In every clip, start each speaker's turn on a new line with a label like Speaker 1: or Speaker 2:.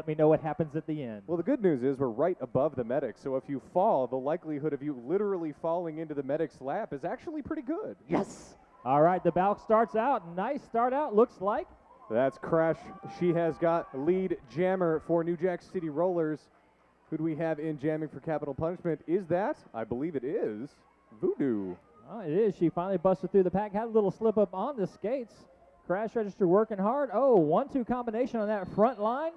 Speaker 1: let me know what happens at the end.
Speaker 2: Well, the good news is we're right above the medic, so if you fall, the likelihood of you literally falling into the medic's lap is actually pretty good.
Speaker 1: Yes. All right, the bout starts out. Nice start out, looks like.
Speaker 2: That's Crash. She has got lead jammer for New Jack City Rollers. Who do we have in jamming for capital punishment? Is that, I believe it is, Voodoo.
Speaker 1: Oh, it is. She finally busted through the pack. Had a little slip up on the skates. Crash register working hard. Oh, 1-2 combination on that front line.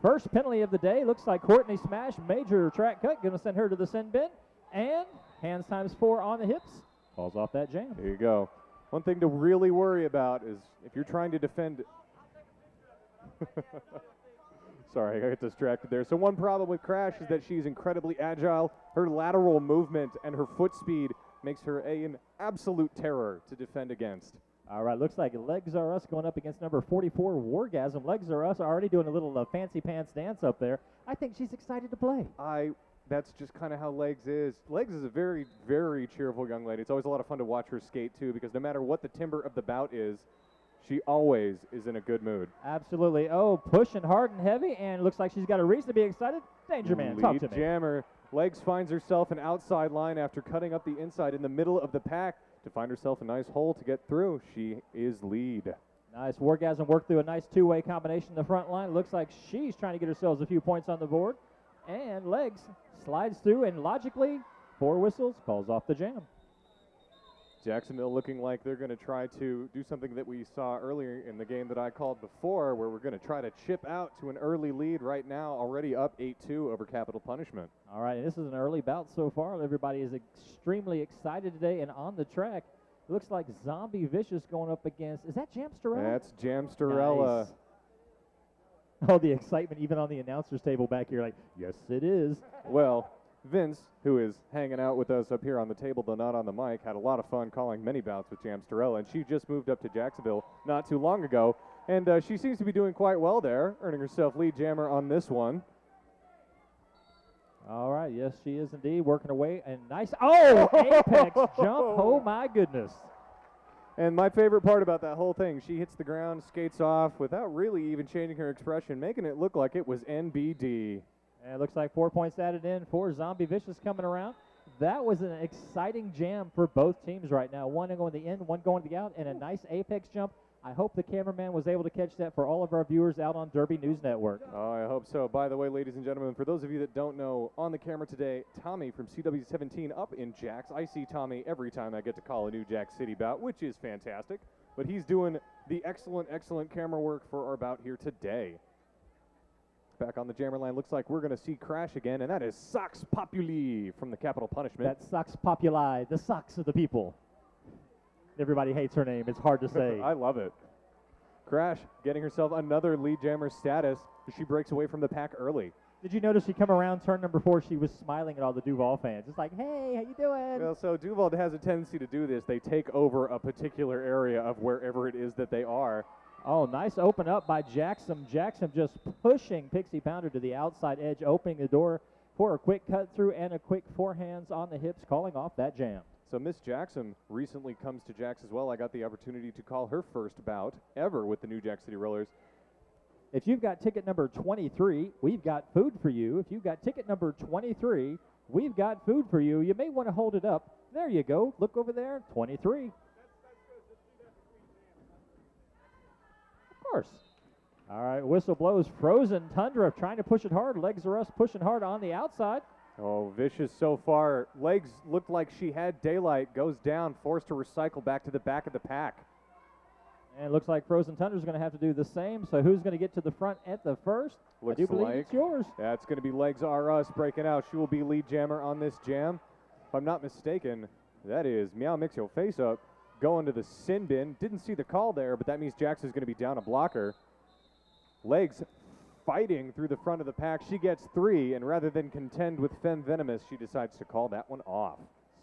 Speaker 1: First penalty of the day. Looks like Courtney Smash, major track cut. Going to send her to the sin bin. And hands times 4 on the hips. Falls off that jam.
Speaker 2: There you go. One thing to really worry about is if you're trying to defend. Sorry, I got distracted there. So one problem with Crash is that she's incredibly agile. Her lateral movement and her foot speed makes her an absolute terror to defend against.
Speaker 1: All right, looks like Legs Are Us going up against number 44, Wargasm. Legs Are Us are already doing a little fancy pants dance up there. I think she's excited to play.
Speaker 2: That's just kind of how Legs is. Legs is a very, very cheerful young lady. It's always a lot of fun to watch her skate, too, because no matter what the timber of the bout is, she always is in a good mood.
Speaker 1: Absolutely. Oh, pushing hard and heavy, and looks like she's got a reason to be excited. Danger Man, talk to me.
Speaker 2: Lead jammer. Legs finds herself an outside line after cutting up the inside in the middle of the pack to find herself a nice hole to get through. She is lead.
Speaker 1: Nice. Wargasm worked through a nice two-way combination in the front line. Looks like she's trying to get herself a few points on the board. And Legs slides through and logically, 4 whistles, calls off the jam.
Speaker 2: Jacksonville looking like they're going to try to do something that we saw earlier in the game that I called before, where we're going to try to chip out to an early lead right now, already up 8-2 over capital punishment.
Speaker 1: All right, this is an early bout so far. Everybody is extremely excited today and on the track. It looks like Zombie Vicious going up against, is that Jamsterella?
Speaker 2: That's Jamsterella.
Speaker 1: Nice. Oh, the excitement even on the announcer's table back here, like, yes, it is.
Speaker 2: Well, Vince, who is hanging out with us up here on the table, though not on the mic, had a lot of fun calling many bouts with Jamsterella, and she just moved up to Jacksonville not too long ago, and she seems to be doing quite well there, earning herself lead jammer on this one.
Speaker 1: All right, yes, she is indeed working away, and nice, oh, apex jump, oh my goodness.
Speaker 2: And my favorite part about that whole thing, she hits the ground, skates off without really even changing her expression, making it look like it was NBD.
Speaker 1: And it looks like 4 points added in for Zombie Vicious coming around. That was an exciting jam for both teams right now. One going to the in, one going to the out, and a nice apex jump. I hope the cameraman was able to catch that for all of our viewers out on Derby News Network.
Speaker 2: Oh, I hope so. By the way, ladies and gentlemen, for those of you that don't know, on the camera today, Tommy from CW17 up in Jacks. I see Tommy every time I get to call a New Jack City bout, which is fantastic. But he's doing the excellent, excellent camera work for our bout here today. Back on the jammer line, looks like we're going to see Crash again, and that is Sox Populi from the Capital Punishment.
Speaker 1: That's Sox Populi, the socks of the people. Everybody hates her name. It's hard to say.
Speaker 2: I love it. Crash getting herself another lead jammer status. She breaks away from the pack early.
Speaker 1: Did you notice she come around turn number 4? She was smiling at all the Duval fans. It's like, hey, how you doing?
Speaker 2: Well, so Duval has a tendency to do this. They take over a particular area of wherever it is that they are.
Speaker 1: Oh, nice open up by Jackson. Jackson just pushing Pixie Pounder to the outside edge, opening the door for a quick cut through and a quick forehands on the hips, calling off that jam.
Speaker 2: So Miss Jackson recently comes to Jacks as well. I got the opportunity to call her first bout ever with the New Jack City Rollers.
Speaker 1: If you've got ticket number 23, we've got food for you. If you've got ticket number 23, we've got food for you. You may want to hold it up. There you go. Look over there, 23. Of course. All right, whistle blows. Frozen Tundra trying to push it hard. Legs Are Us pushing hard on the outside.
Speaker 2: Oh, Vicious so far. Legs looked like she had daylight. Goes down, forced to recycle back to the back of the pack.
Speaker 1: And it looks like Frozen Tundra is going to have to do the same. So who's going to get to the front at the first?
Speaker 2: Looks
Speaker 1: I do believe
Speaker 2: like
Speaker 1: it's yours.
Speaker 2: That's going to be Legs Are Us breaking out. She will be lead jammer on this jam. If I'm not mistaken, that is Meow Mix Your Face Up going to the sin bin. Didn't see the call there, but that means Jax is going to be down a blocker. Legs fighting through the front of the pack. She gets 3, and rather than contend with Femme Venomous, she decides to call that one off.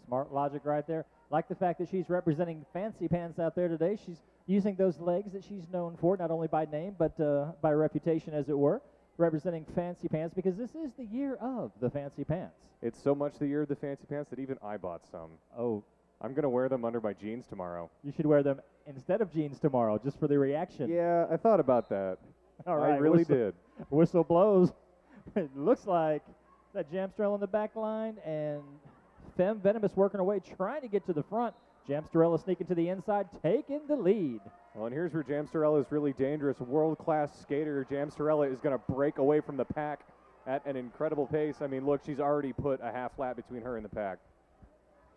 Speaker 1: Smart logic right there. Like the fact that she's representing Fancy Pants out there today. She's using those legs that she's known for, not only by name, but by reputation, as it were, representing Fancy Pants, because this is the year of the Fancy Pants.
Speaker 2: It's so much the year of the Fancy Pants that even I bought some.
Speaker 1: Oh.
Speaker 2: I'm going to wear them under my jeans tomorrow.
Speaker 1: You should wear them instead of jeans tomorrow, just for the reaction.
Speaker 2: Yeah, I thought about that.
Speaker 1: All right,
Speaker 2: I really did.
Speaker 1: Whistle blows. It looks like that Jamstrell in the back line, and Femme Venomous working her way, trying to get to the front. Jamstrella sneaking to the inside, taking the lead.
Speaker 2: Well, and here's where Jamstrella is really dangerous. World-class skater. Jamstrella is going to break away from the pack at an incredible pace. I mean, look, she's already put a half lap between her and the pack.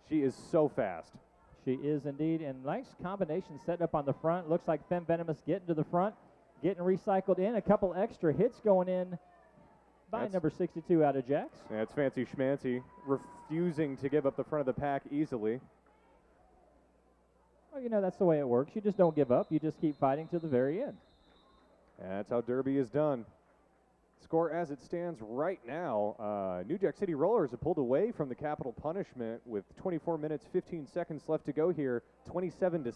Speaker 2: She is so fast.
Speaker 1: She is indeed, and nice combination set up on the front. Looks like Femme Venomous getting to the front, getting recycled in. A couple extra hits going in by number 62 out of Jax.
Speaker 2: Yeah, it's Fancy Schmancy refusing to give up the front of the pack easily.
Speaker 1: Well, you know, that's the way it works. You just don't give up. You just keep fighting to the very end.
Speaker 2: That's how Derby is done. Score as it stands right now. New Jack City Rollers have pulled away from the capital punishment with 24 minutes, 15 seconds left to go here, 27-6.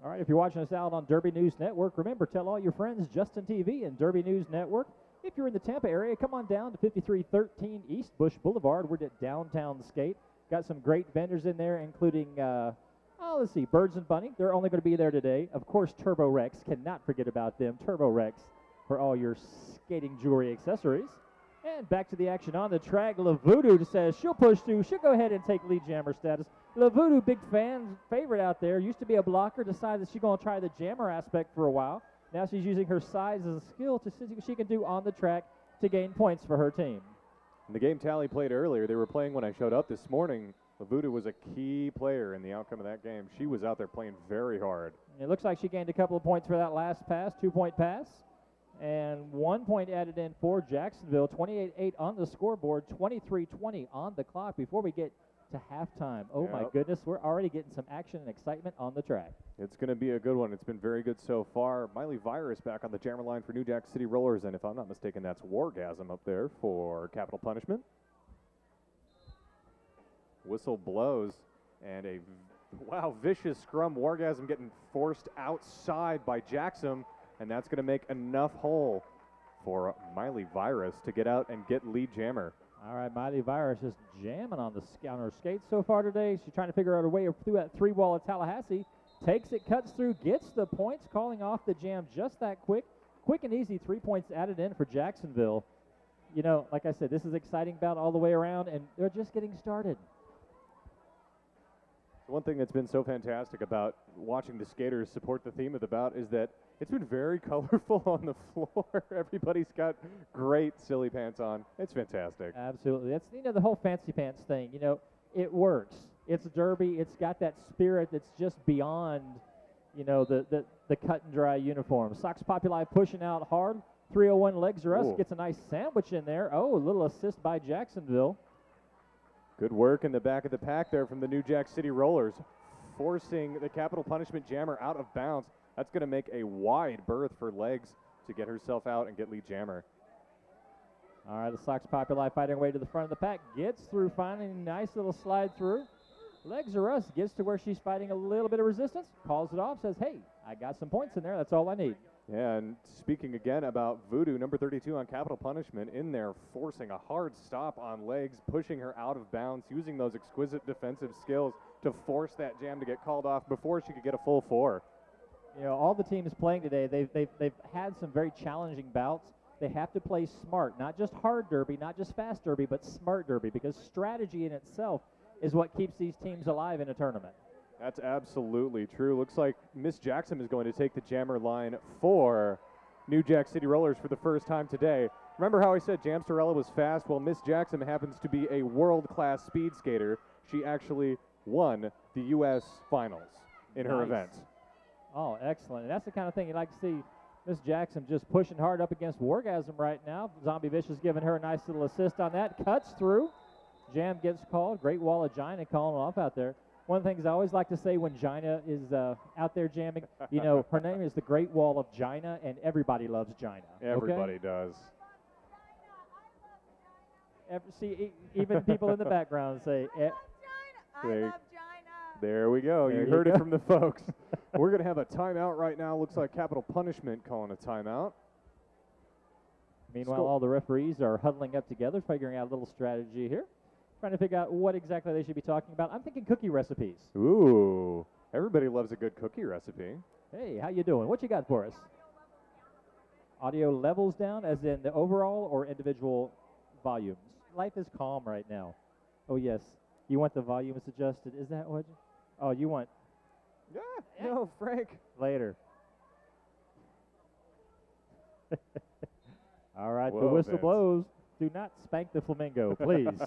Speaker 1: All right, if you're watching us out on Derby News Network, remember, tell all your friends Justin TV and Derby News Network. If you're in the Tampa area, come on down to 5313 East Bush Boulevard. We're at Downtown Skate. Got some great vendors in there, including, let's see, Birds and Bunny. They're only going to be there today. Of course, Turbo Rex. Cannot forget about them. Turbo Rex for all your skating jewelry accessories. And back to the action on the track. LaVoodoo says she'll push through. She'll go ahead and take lead jammer status. LaVoodoo, big fan, favorite out there. Used to be a blocker. Decided she's going to try the jammer aspect for a while. Now she's using her size as a skill to see what she can do on the track to gain points for her team.
Speaker 2: In the game Tally played earlier, they were playing when I showed up this morning. LaVoodoo was a key player in the outcome of that game. She was out there playing very hard.
Speaker 1: It looks like she gained a couple of points for that last pass, 2-point pass. And 1 point added in for Jacksonville. 28-8 on the scoreboard, 23-20 on the clock before we get to halftime. Oh, my goodness, we're already getting some action and excitement on the track.
Speaker 2: It's going to be a good one. It's been very good so far. Miley Virus back on the jammer line for New Jack City Rollers, and if I'm not mistaken, that's Wargasm up there for capital punishment. Whistle blows, and a, vicious scrum. Wargasm getting forced outside by Jackson, and that's going to make enough hole for Miley Virus to get out and get lead jammer.
Speaker 1: All right, Miley Virus is jamming on her skates so far today. She's trying to figure out a way through that three wall of Tallahassee. Takes it, cuts through, gets the points, calling off the jam just that quick. Quick and easy, 3 points added in for Jacksonville. You know, like I said, this is exciting bout all the way around, and they're just getting started.
Speaker 2: One thing that's been so fantastic about watching the skaters support the theme of the bout is that it's been very colorful on the floor. Everybody's got great silly pants on. It's fantastic.
Speaker 1: Absolutely. That's, you know, the whole fancy pants thing. You know, it works. It's Derby. It's got that spirit that's just beyond, you know, the cut and dry uniform. Sox Populi pushing out hard. 301 Legs Are Us gets a nice sandwich in there. Oh, a little assist by Jacksonville.
Speaker 2: Good work in the back of the pack there from the New Jack City Rollers, forcing the capital punishment jammer out of bounds. That's going to make a wide berth for Legs to get herself out and get lead jammer.
Speaker 1: All right, the Sox Populi fighting her way to the front of the pack. Gets through, finding a nice little slide through. Legs Are Us gets to where she's fighting a little bit of resistance, calls it off, says, hey, I got some points in there. That's all I need.
Speaker 2: Yeah, and speaking again about Voodoo, number 32 on capital punishment, in there forcing a hard stop on Legs, pushing her out of bounds, using those exquisite defensive skills to force that jam to get called off before she could get a full four.
Speaker 1: You know, all the teams playing today, they've had some very challenging bouts. They have to play smart, not just hard derby, not just fast derby, but smart derby, because strategy in itself is what keeps these teams alive in a tournament.
Speaker 2: That's absolutely true. Looks like Miss Jackson is going to take the jammer line for New Jack City Rollers for the first time today. Remember how I said Jamsterella was fast? Well, Miss Jackson happens to be a world-class speed skater. She actually won the U.S. finals in her event.
Speaker 1: Oh, excellent. And that's the kind of thing you like to see Miss Jackson just pushing hard up against Wargasm right now. Zombie Vicious giving her a nice little assist on that. Cuts through. Jam gets called. Great wall of Gina calling off out there. One of the things I always like to say when Gina is out there jamming, you know, her name is the Great Wall of Gina, and everybody loves Gina.
Speaker 2: Everybody does.
Speaker 1: See, even people in the background say,
Speaker 3: I love Gina.
Speaker 2: There we go.
Speaker 1: There
Speaker 2: you heard it from the folks. We're going to have a timeout right now. Looks like capital punishment calling a timeout.
Speaker 1: Meanwhile, all the referees are huddling up together, figuring out a little strategy here. Trying to figure out what exactly they should be talking about. I'm thinking cookie recipes.
Speaker 2: Ooh, everybody loves a good cookie recipe.
Speaker 1: Hey, how you doing? What you got for us? Audio levels down, as in the overall or individual volumes. Life is calm right now. Oh, yes. You want the volumes adjusted. Is that what? Oh, you want
Speaker 2: Yeah, no, Frank.
Speaker 1: later. All right, the
Speaker 2: Whoa,
Speaker 1: whistle
Speaker 2: Vince.
Speaker 1: blows. Do not spank the flamingo, please.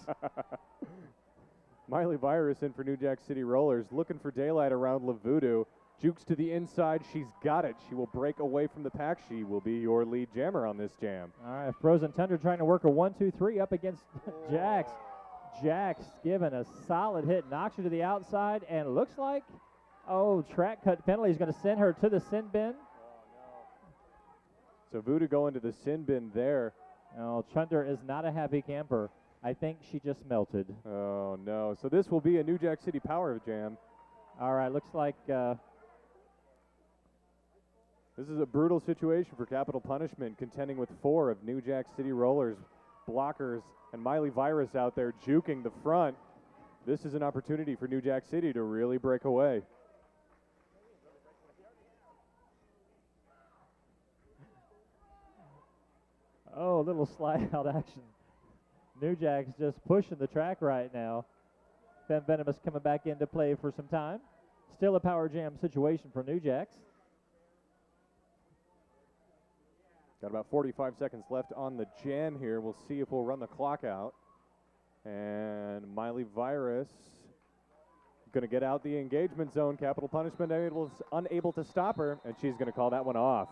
Speaker 2: Miley Virus in for New Jack City Rollers, looking for daylight around LaVoodoo. Jukes to the inside. She's got it. She will break away from the pack. She will be your lead jammer on this jam.
Speaker 1: All right, Frozen Tundra trying to work a 1-2-3 up against Jax. Jax giving a solid hit, knocks her to the outside, and looks like, track cut penalty is going to send her to the sin bin.
Speaker 2: So Voodoo going to the sin bin there.
Speaker 1: Oh, Chunder is not a happy camper. I think she just melted.
Speaker 2: Oh, no. So this will be a New Jack City Power Jam.
Speaker 1: All right, looks like
Speaker 2: This is a brutal situation for Capital Punishment, contending with 4 of New Jack City Rollers, blockers, and Miley Virus out there juking the front. This is an opportunity for New Jack City to really break away.
Speaker 1: oh, a little slide out action. New Jack's just pushing the track right now. Fem Venomous coming back into play for some time. Still a power jam situation for New Jacks.
Speaker 2: Got about 45 seconds left on the jam here. We'll see if we'll run the clock out. And Miley Virus going to get out the engagement zone. Capital Punishment unable to stop her, and she's going to call that one off.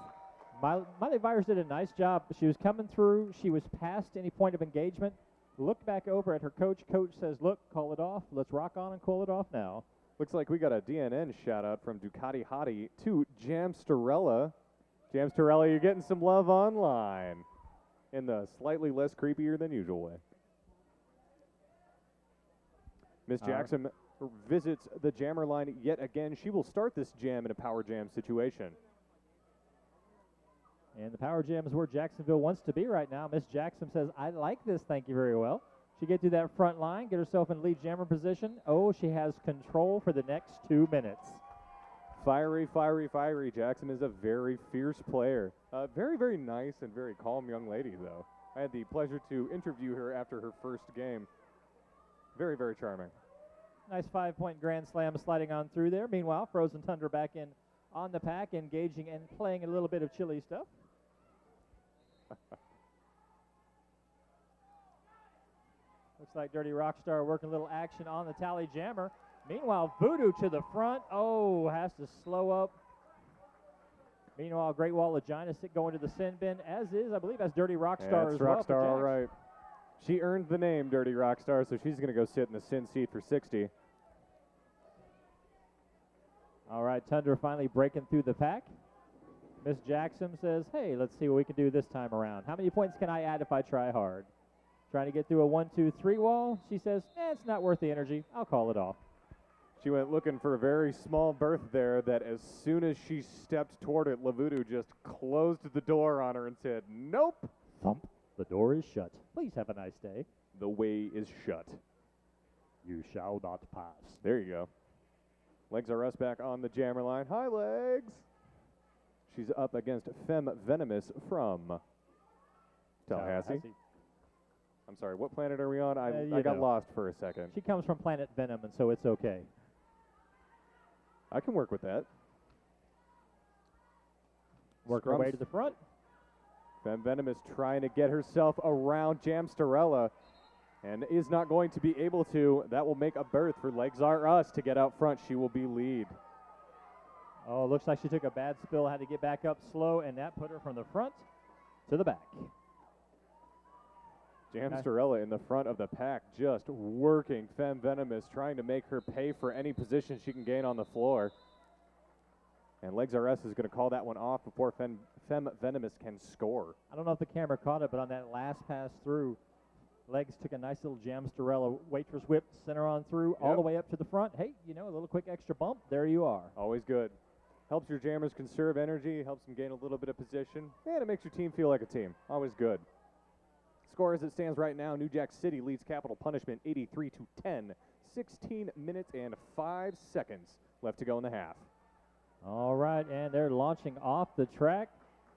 Speaker 1: Miley Virus did a nice job. She was coming through. She was past any point of engagement. Looked back over at her coach. Coach says, look, call it off. Let's rock on and call it off now.
Speaker 2: Looks like we got a DNN shout out from Ducati Hottie to Jamsterella. Jamsterella, you're getting some love online in the slightly less creepier than usual way. Miss Jackson visits the jammer line yet again. She will start this jam in a power jam situation.
Speaker 1: And the power jam is where Jacksonville wants to be right now. Miss Jackson says, I like this, thank you very well. She get through that front line, get herself in lead jammer position. Oh, she has control for the next 2 minutes.
Speaker 2: Fiery, fiery, fiery. Jackson is a very fierce player. Very, very nice and very calm young lady, though. I had the pleasure to interview her after her first game. Very, very charming.
Speaker 1: Nice 5-point grand slam sliding on through there. Meanwhile, Frozen Tundra back in on the pack, engaging and playing a little bit of chilly stuff. Looks like Dirty Rockstar working a little action on the tally jammer. Meanwhile, Voodoo to the front. Oh, has to slow up. Meanwhile, Great Wall of Gina going to the sin bin, as is, I believe, as Dirty Rockstar as well.
Speaker 2: Rockstar, all right. She earned the name Dirty Rockstar, so she's going to go sit in the sin seat for 60.
Speaker 1: All right, Tundra finally breaking through the pack. Miss Jackson says, hey, let's see what we can do this time around. How many points can I add if I try hard? Trying to get through a 1-2-3 wall. She says, it's not worth the energy. I'll call it off.
Speaker 2: She went looking for a very small berth there that as soon as she stepped toward it, LaVoodoo just closed the door on her and said, nope.
Speaker 1: Thump. The door is shut. Please have a nice day.
Speaker 2: The way is shut.
Speaker 1: You shall not pass.
Speaker 2: There you go. Legs are us back on the jammer line. Hi, Legs. She's up against Femme Venomous from Tallahassee. I'm sorry, what planet are we on? I got lost for a second.
Speaker 1: She comes from Planet Venom, and so it's okay.
Speaker 2: I can work with that.
Speaker 1: Work her way to the front.
Speaker 2: Femme Venomous trying to get herself around Jamsterella and is not going to be able to. That will make a berth for Legs Are Us to get out front. She will be lead.
Speaker 1: Oh, looks like she took a bad spill, had to get back up slow, and that put her from the front to the back.
Speaker 2: Jamsterella in the front of the pack, just working Femme Venomous, trying to make her pay for any position she can gain on the floor. And Legs Are Us is going to call that one off before Femme Venomous can score.
Speaker 1: I don't know if the camera caught it, but on that last pass through, Legs took a nice little Jamsterella waitress whip, center on through, all the way up to the front. Hey, you know, a little quick extra bump. There you are.
Speaker 2: Always good. Helps your jammers conserve energy, helps them gain a little bit of position, and it makes your team feel like a team. Always good. Score as it stands right now, New Jack City leads Capital Punishment 83-10. 16 minutes and 5 seconds left to go in the half.
Speaker 1: All right, and they're launching off the track.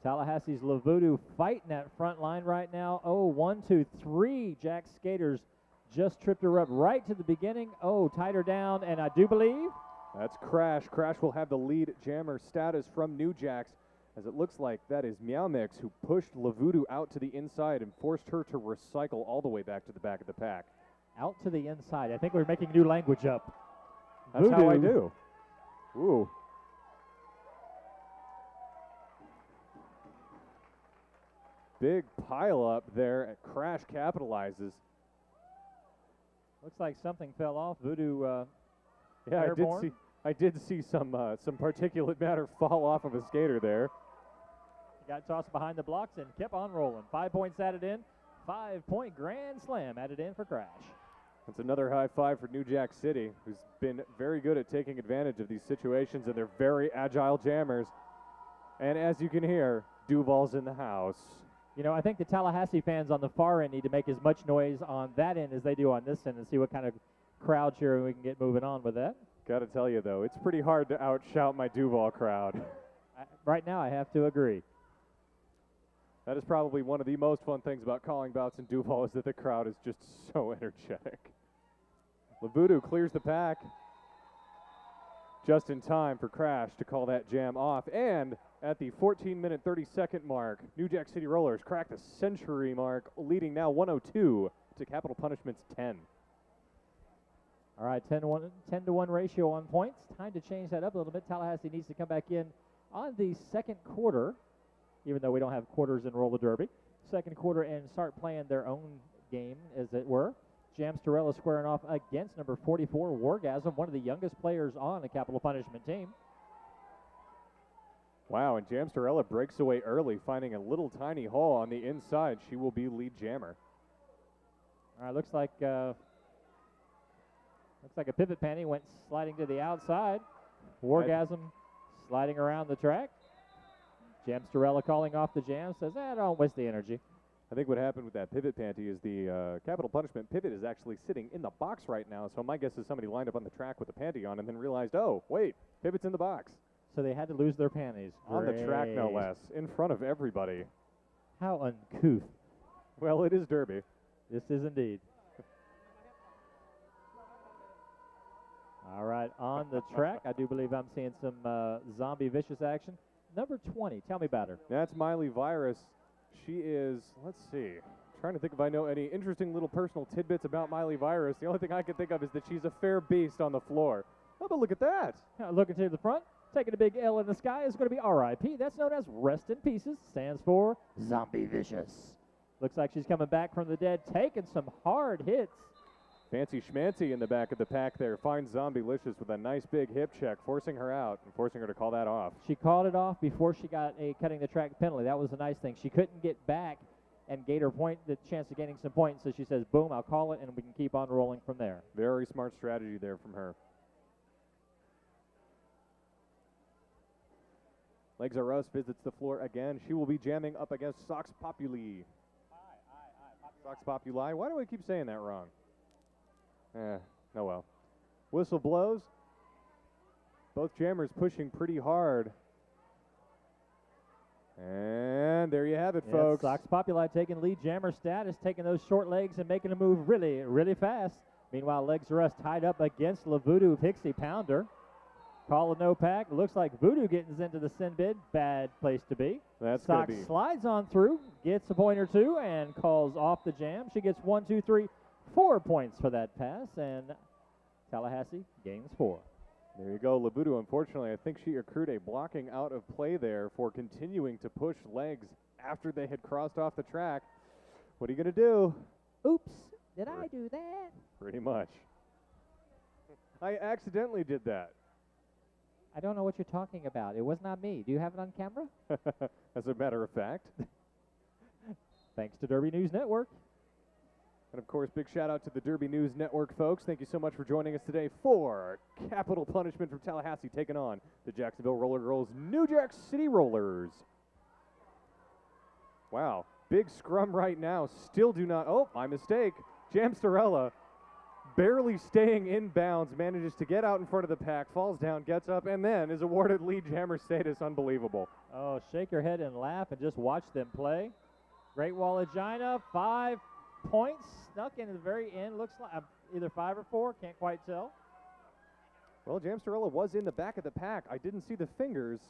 Speaker 1: Tallahassee's LaVoodoo fighting that front line right now. Oh, 1, 2, 3 Jack skaters just tripped her up right to the beginning. Oh, tied her down, and I do believe
Speaker 2: that's Crash. Crash will have the lead jammer status from New Jacks, as it looks like that is Meow Mix who pushed LaVoodoo out to the inside and forced her to recycle all the way back to the back of the pack.
Speaker 1: Out to the inside. I think we're making new language up.
Speaker 2: That's
Speaker 1: Voodoo.
Speaker 2: how I do. Ooh. Big pile up there. Crash capitalizes.
Speaker 1: Looks like something fell off. Voodoo
Speaker 2: Yeah,
Speaker 1: airborne.
Speaker 2: I did see some particulate matter fall off of a skater there.
Speaker 1: Got tossed behind the blocks and kept on rolling. 5 points added in. 5-point grand slam added in for Crash.
Speaker 2: That's another high five for New Jack City, who's been very good at taking advantage of these situations, and they're very agile jammers. And as you can hear, Duval's in the house.
Speaker 1: You know, I think the Tallahassee fans on the far end need to make as much noise on that end as they do on this end and see what kind of crowd cheering we can get moving on with that.
Speaker 2: Got to tell you, though, it's pretty hard to outshout my Duval crowd.
Speaker 1: Right now, I have to agree.
Speaker 2: That is probably one of the most fun things about calling bouts in Duval is that the crowd is just so energetic. LaVoodoo clears the pack just in time for Crash to call that jam off. And at the 14-minute, 30-second mark, New Jack City Rollers crack the century mark, leading now 102 to Capital Punishment's 10.
Speaker 1: All right, 10-to-1 ratio on points. Time to change that up a little bit. Tallahassee needs to come back in on the second quarter, even though we don't have quarters in roller derby. Second quarter and start playing their own game, as it were. Jamsterella squaring off against number 44, Wargasm, one of the youngest players on the Capital Punishment team.
Speaker 2: Wow, and Jamsterella breaks away early, finding a little tiny hole on the inside. She will be lead jammer.
Speaker 1: All right, looks like a pivot panty went sliding to the outside. Wargasm sliding around the track. Jamsterella calling off the jam, says, don't waste the energy.
Speaker 2: I think what happened with that pivot panty is the Capital Punishment pivot is actually sitting in the box right now, so my guess is somebody lined up on the track with the panty on and then realized, oh, wait, pivot's in the box.
Speaker 1: So they had to lose their panties.
Speaker 2: On the track, no less, in front of everybody.
Speaker 1: How uncouth.
Speaker 2: Well, it is Derby.
Speaker 1: This is indeed. All right, on the track, I do believe I'm seeing some zombie vicious action. Number 20, tell me about her.
Speaker 2: That's Miley Virus. She is, let's see, trying to think if I know any interesting little personal tidbits about Miley Virus. The only thing I can think of is that she's a fair beast on the floor. Oh, but look at that.
Speaker 1: Looking to the front, taking a big L in the sky is going to be RIP. That's known as Rest in Pieces, stands for Zombie Vicious. Looks like she's coming back from the dead, taking some hard hits.
Speaker 2: Fancy Schmancy in the back of the pack there finds Zombie-licious with a nice big hip check, forcing her out and forcing her to call that off.
Speaker 1: She called it off before she got a cutting the track penalty. That was a nice thing. She couldn't get back and gave her the chance of gaining some points, so she says, boom, I'll call it, and we can keep on rolling from there.
Speaker 2: Very smart strategy there from her. Legs Are Us visits the floor again. She will be jamming up against Sox Populi. Sox Populi. Why do I keep saying that wrong? Oh well. Whistle blows. Both jammers pushing pretty hard. And there you have it, folks.
Speaker 1: Sox Populi taking lead jammer status, taking those short legs and making a move really, really fast. Meanwhile, Legs Are Us tied up against LaVoodoo Pixie Pounder. Call a no pack. Looks like Voodoo getting into the sin bid. Bad place to be.
Speaker 2: That's
Speaker 1: Sox slides on through, gets a point or two, and calls off the jam. She gets 1, 2, 3, 4 points for that pass, and Tallahassee gains 4.
Speaker 2: There you go. LaVoodoo, unfortunately, I think she accrued a blocking out of play there for continuing to push Legs after they had crossed off the track. What are you going to do?
Speaker 1: Oops, did I do that?
Speaker 2: Pretty much. I accidentally did that.
Speaker 1: I don't know what you're talking about. It was not me. Do you have it on camera?
Speaker 2: As a matter of fact.
Speaker 1: Thanks to Derby News Network.
Speaker 2: And, of course, big shout-out to the Derby News Network, folks. Thank you so much for joining us today for Capital Punishment from Tallahassee, taking on the Jacksonville Roller Girls New Jack City Rollers. Wow, big scrum right now. Still do not, oh, my mistake. Jamsterella barely staying in bounds, manages to get out in front of the pack, falls down, gets up, and then is awarded lead jammer status. Unbelievable.
Speaker 1: Oh, shake your head and laugh and just watch them play. Great Wall of Gina, 5 points, snuck into the very end. Looks like either 5 or 4, can't quite tell.
Speaker 2: Well, Jamsterella was in the back of the pack. I didn't see the fingers,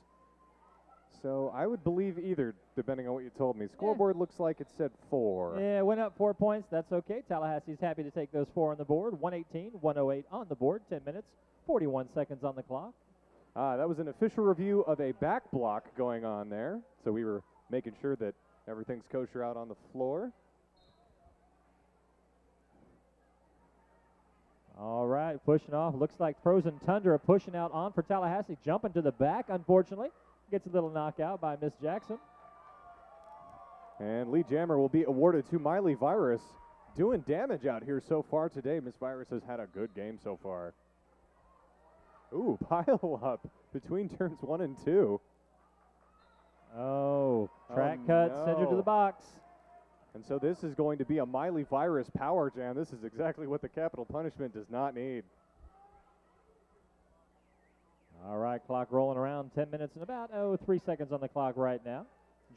Speaker 2: so I would believe either, depending on what you told me. Scoreboard looks like it said 4.
Speaker 1: Yeah, went up 4 points. That's okay. Tallahassee's happy to take those 4 on the board. 118, 108 on the board. 10 minutes, 41 seconds on the clock.
Speaker 2: That was an official review of a back block going on there, so we were making sure that everything's kosher out on the floor.
Speaker 1: All right, pushing off. Looks like Frozen Tundra pushing out on for Tallahassee. Jumping to the back, unfortunately. Gets a little knockout by Miss Jackson.
Speaker 2: And lead jammer will be awarded to Miley Virus. Doing damage out here so far today. Miss Virus has had a good game so far. Ooh, pile up between turns 1 and 2.
Speaker 1: Oh, track cut, send her to the box.
Speaker 2: And so this is going to be a Miley Virus power jam. This is exactly what the capital punishment does not need.
Speaker 1: All right, clock rolling around, 10 minutes and about, 3 seconds on the clock right now.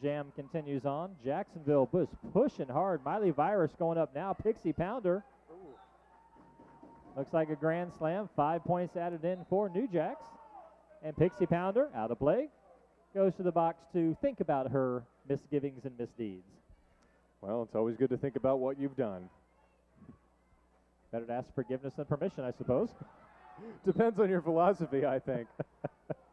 Speaker 1: Jam continues on. Jacksonville was pushing hard. Miley Virus going up now. Pixie Pounder. Ooh. Looks like a grand slam. 5 points added in for New Jacks. And Pixie Pounder, out of play, goes to the box to think about her misgivings and misdeeds.
Speaker 2: Well, it's always good to think about what you've done.
Speaker 1: Better to ask forgiveness than permission, I suppose.
Speaker 2: Depends on your philosophy, I think.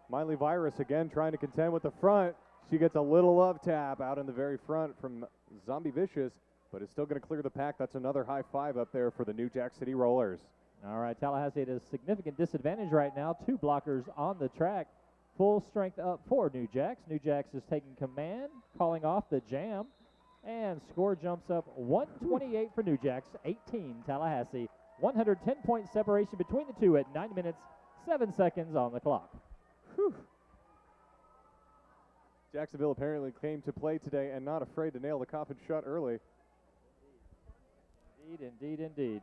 Speaker 2: Miley Virus again trying to contend with the front. She gets a little up tap out in the very front from Zombie Vicious, but it's still going to clear the pack. That's another high 5 up there for the New Jack City Rollers.
Speaker 1: All right, Tallahassee at a significant disadvantage right now. 2 blockers on the track. Full strength up for New Jacks. New Jacks is taking command, calling off the jam. And score jumps up 128 for New Jacks, 18 Tallahassee. 110-point separation between the two at 9 minutes, 7 seconds on the clock.
Speaker 2: Whew. Jacksonville apparently came to play today and not afraid to nail the coffin shut early.
Speaker 1: Indeed.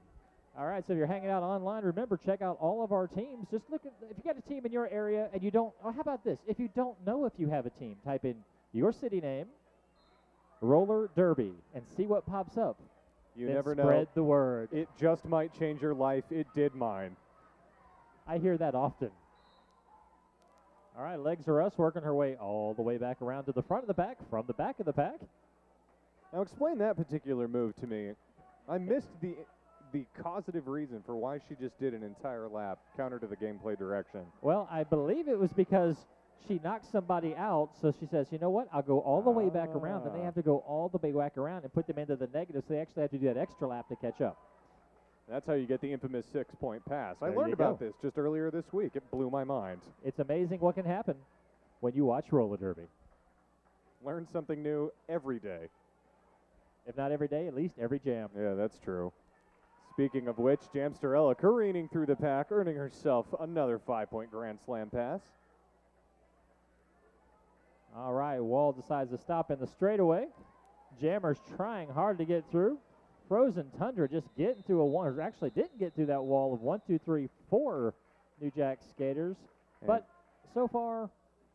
Speaker 1: All right, so if you're hanging out online, remember, check out all of our teams. Just look at, if you got a team in your area and you don't, oh, how about this? If you don't know if you have a team, type in your city name, roller derby, and see what pops up.
Speaker 2: You never know.
Speaker 1: Spread the word.
Speaker 2: It just might change your life. It did mine.
Speaker 1: I hear that often. All right, Legs Are Us working her way all the way back around to the front of the pack, from the back of the pack.
Speaker 2: Now explain that particular move to me. I missed the causative reason for why she just did an entire lap counter to the gameplay direction.
Speaker 1: Well, I believe it was because she knocked somebody out, so she says, you know what, I'll go all the way back around. Then they have to go all the way back around and put them into the negative, so they actually have to do that extra lap to catch up.
Speaker 2: That's how you get the infamous 6-point pass. I
Speaker 1: There
Speaker 2: learned
Speaker 1: you
Speaker 2: about
Speaker 1: go.
Speaker 2: this just earlier this week. It blew my mind.
Speaker 1: It's amazing what can happen when you watch roller derby.
Speaker 2: Learn something new every day.
Speaker 1: If not every day, at least every jam.
Speaker 2: Yeah, that's true. Speaking of which, Jamsterella careening through the pack, earning herself another 5-point Grand Slam pass.
Speaker 1: All right, Wall decides to stop in the straightaway. Jammer's trying hard to get through. Frozen Tundra just getting through a one, or actually didn't get through that wall of 1, 2, 3, 4 New Jack skaters.
Speaker 2: And
Speaker 1: but so far,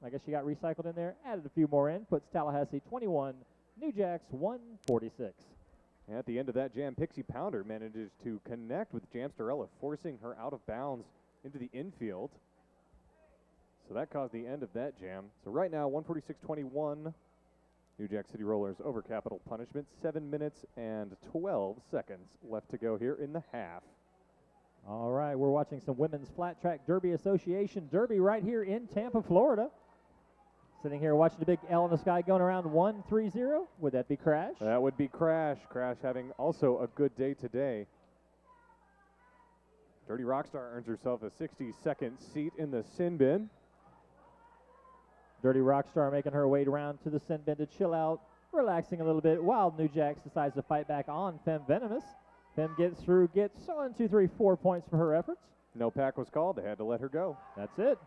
Speaker 1: I guess she got recycled in there, added a few more in, puts Tallahassee 21, New Jacks 146.
Speaker 2: And at the end of that jam, Pixie Pounder manages to connect with Jamsterella, forcing her out of bounds into the infield. So that caused the end of that jam. So right now, 146-21, New Jack City Rollers over capital punishment. 7 minutes and 12 seconds left to go here in the half.
Speaker 1: All right, we're watching some Women's Flat Track Derby Association Derby right here in Tampa, Florida. Sitting here watching the big L in the sky going around 130. Would that be Crash?
Speaker 2: That would be Crash. Crash having also a good day today. Dirty Rockstar earns herself a 60-second seat in the sin bin.
Speaker 1: Dirty Rockstar making her way around to the sin bin to chill out, relaxing a little bit, while New Jacks decides to fight back on Femme Venomous. Femme gets through, gets 1, 2, 3, 4 points for her efforts.
Speaker 2: No pack was called. They had to let her go.
Speaker 1: That's it.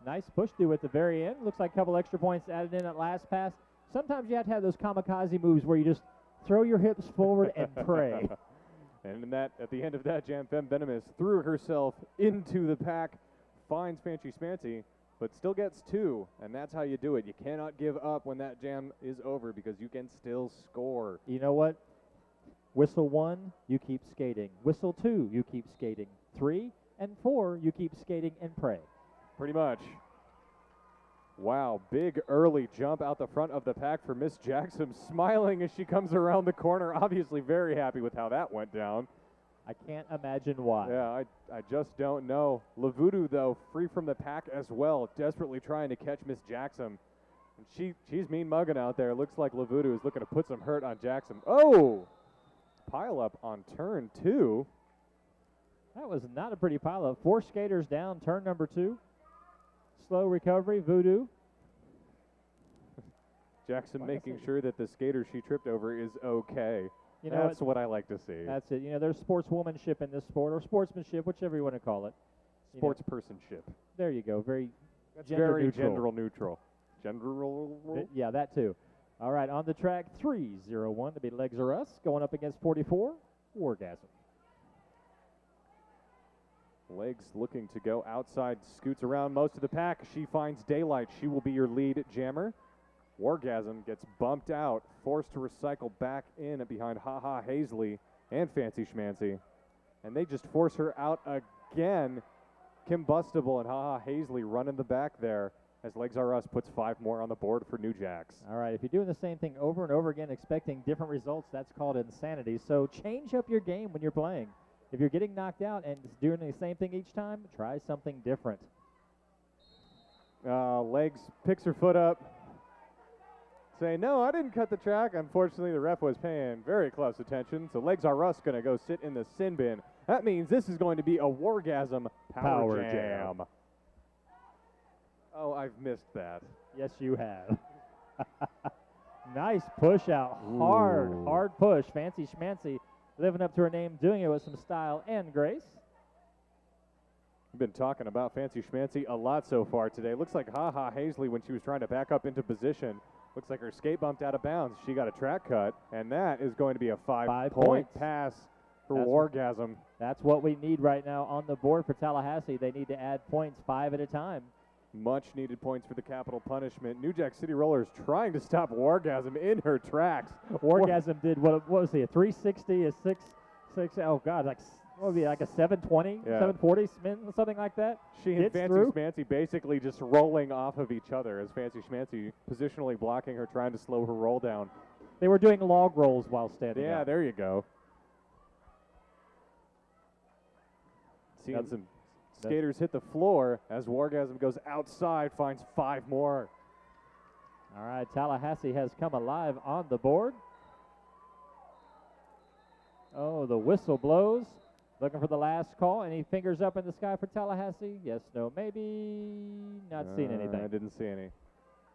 Speaker 1: Nice push through at the very end. Looks like a couple extra points added in at last pass. Sometimes you have to have those kamikaze moves where you just Throw your hips forward and pray.
Speaker 2: And in that, at the end of that jam, Femme Venomous threw herself into the pack, finds Fancy Schmancy, but still gets 2, and that's how you do it. You cannot give up when that jam is over because you can still score.
Speaker 1: You know what? Whistle 1, you keep skating. Whistle 2, you keep skating. 3 and 4, you keep skating and pray.
Speaker 2: Pretty much. Wow, big early jump out the front of the pack for Miss Jackson, smiling as she comes around the corner, obviously very happy with how that went down.
Speaker 1: I can't imagine why.
Speaker 2: Yeah, I just don't know. Lavudu, though, free from the pack as well, desperately trying to catch Miss Jackson. And she's mean mugging out there. Looks like Lavudu is looking to put some hurt on Jackson. Oh! Pile up on turn 2.
Speaker 1: That was not a pretty pile up. 4 skaters down, turn number 2. Slow recovery, Voodoo.
Speaker 2: Jackson making sure that the skater she tripped over is okay.
Speaker 1: You know,
Speaker 2: that's what I like to see.
Speaker 1: That's it. You know, there's sportswomanship in this sport, or sportsmanship, whichever you want to call it.
Speaker 2: Sportspersonship.
Speaker 1: There you go. Very
Speaker 2: gender
Speaker 1: neutral.
Speaker 2: Neutral.
Speaker 1: Yeah, that too. All right, on the track, 3-0-1 to be Legs Are Us, going up against 44, Wargasm.
Speaker 2: Legs looking to go outside, scoots around most of the pack. She finds Daylight. She will be your lead jammer. Wargasm gets bumped out, forced to recycle back in behind Ha Ha Hazley and Fancy Schmancy. And they just force her out again. Combustible and Ha Ha Hazley running the back there as Legs Are Us puts 5 more on the board for New Jacks.
Speaker 1: All right, if you're doing the same thing over and over again, expecting different results, that's called insanity. So change up your game when you're playing. If you're getting knocked out and doing the same thing each time, try something different.
Speaker 2: Legs picks her foot up, saying, no, I didn't cut the track. Unfortunately, the ref was paying very close attention, so Legs Are Us going to go sit in the sin bin. That means this is going to be a Wargasm Power Jam. Oh, I've missed that.
Speaker 1: Yes, you have. Nice push out. Hard push. Fancy Schmancy living up to her name, doing it with some style and grace.
Speaker 2: We've been talking about Fancy Schmancy a lot so far today. Looks like Ha Ha Hazley, when she was trying to back up into position, looks like her skate bumped out of bounds. She got a track cut, and that is going to be a 5-point pass for Wargasm.
Speaker 1: That's what we need right now on the board for Tallahassee. They need to add points 5 at a time.
Speaker 2: Much needed points for the capital punishment. New Jack City Rollers trying to stop Wargasm in her tracks.
Speaker 1: Wargasm did, what was he, a 360, a 6, oh God, like, what would be, like a 720, 740 spin, something like that?
Speaker 2: She and Fancy Schmancy basically just rolling off of each other as Fancy Schmancy positionally blocking her, trying to slow her roll down.
Speaker 1: They were doing log rolls while standing up.
Speaker 2: There you go. Seeing some skaters hit the floor as Wargasm goes outside, finds 5 more.
Speaker 1: All right, Tallahassee has come alive on the board. Oh, the whistle blows. Looking for the last call. Any fingers up in the sky for Tallahassee? Yes, no, maybe. Not seeing anything.
Speaker 2: I didn't see any.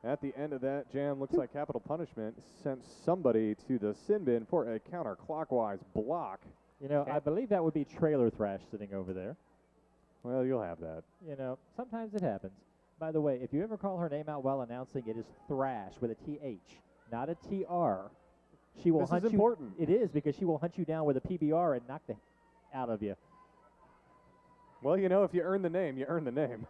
Speaker 2: At the end of that jam, looks like capital punishment sent somebody to the sin bin for a counterclockwise block.
Speaker 1: You know, I believe that would be Trailer Thrash sitting over there.
Speaker 2: Well, you'll have that.
Speaker 1: You know, sometimes it happens. By the way, if you ever call her name out while announcing, it is Thrash with a TH, not a TR. She will hunt you. This is important. It is, because she will hunt you down with a PBR and knock the out of you.
Speaker 2: Well, you know, if you earn the name, you earn the name.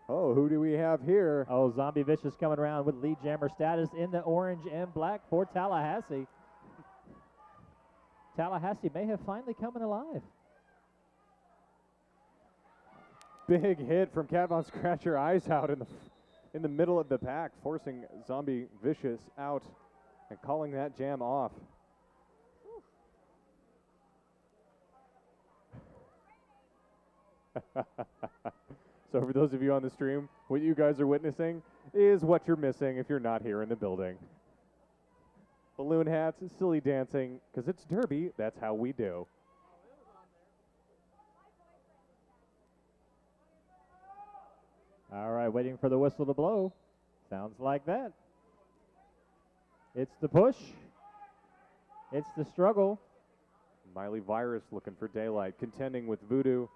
Speaker 2: Oh, who do we have here?
Speaker 1: Oh, Zombie Vicious coming around with lead jammer status in the orange and black for Tallahassee. Tallahassee may have finally come alive.
Speaker 2: Big hit from Cat Von Scratch Your Eyes Out in the middle of the pack, forcing Zombie Vicious out and calling that jam off. So for those of you on the stream, what you guys are witnessing is what you're missing if you're not here in the building. Balloon hats, silly dancing, because it's Derby, that's how we do.
Speaker 1: All right, waiting for the whistle to blow. Sounds like that. It's the push. It's the struggle.
Speaker 2: Miley Virus looking for daylight, contending with Voodoo.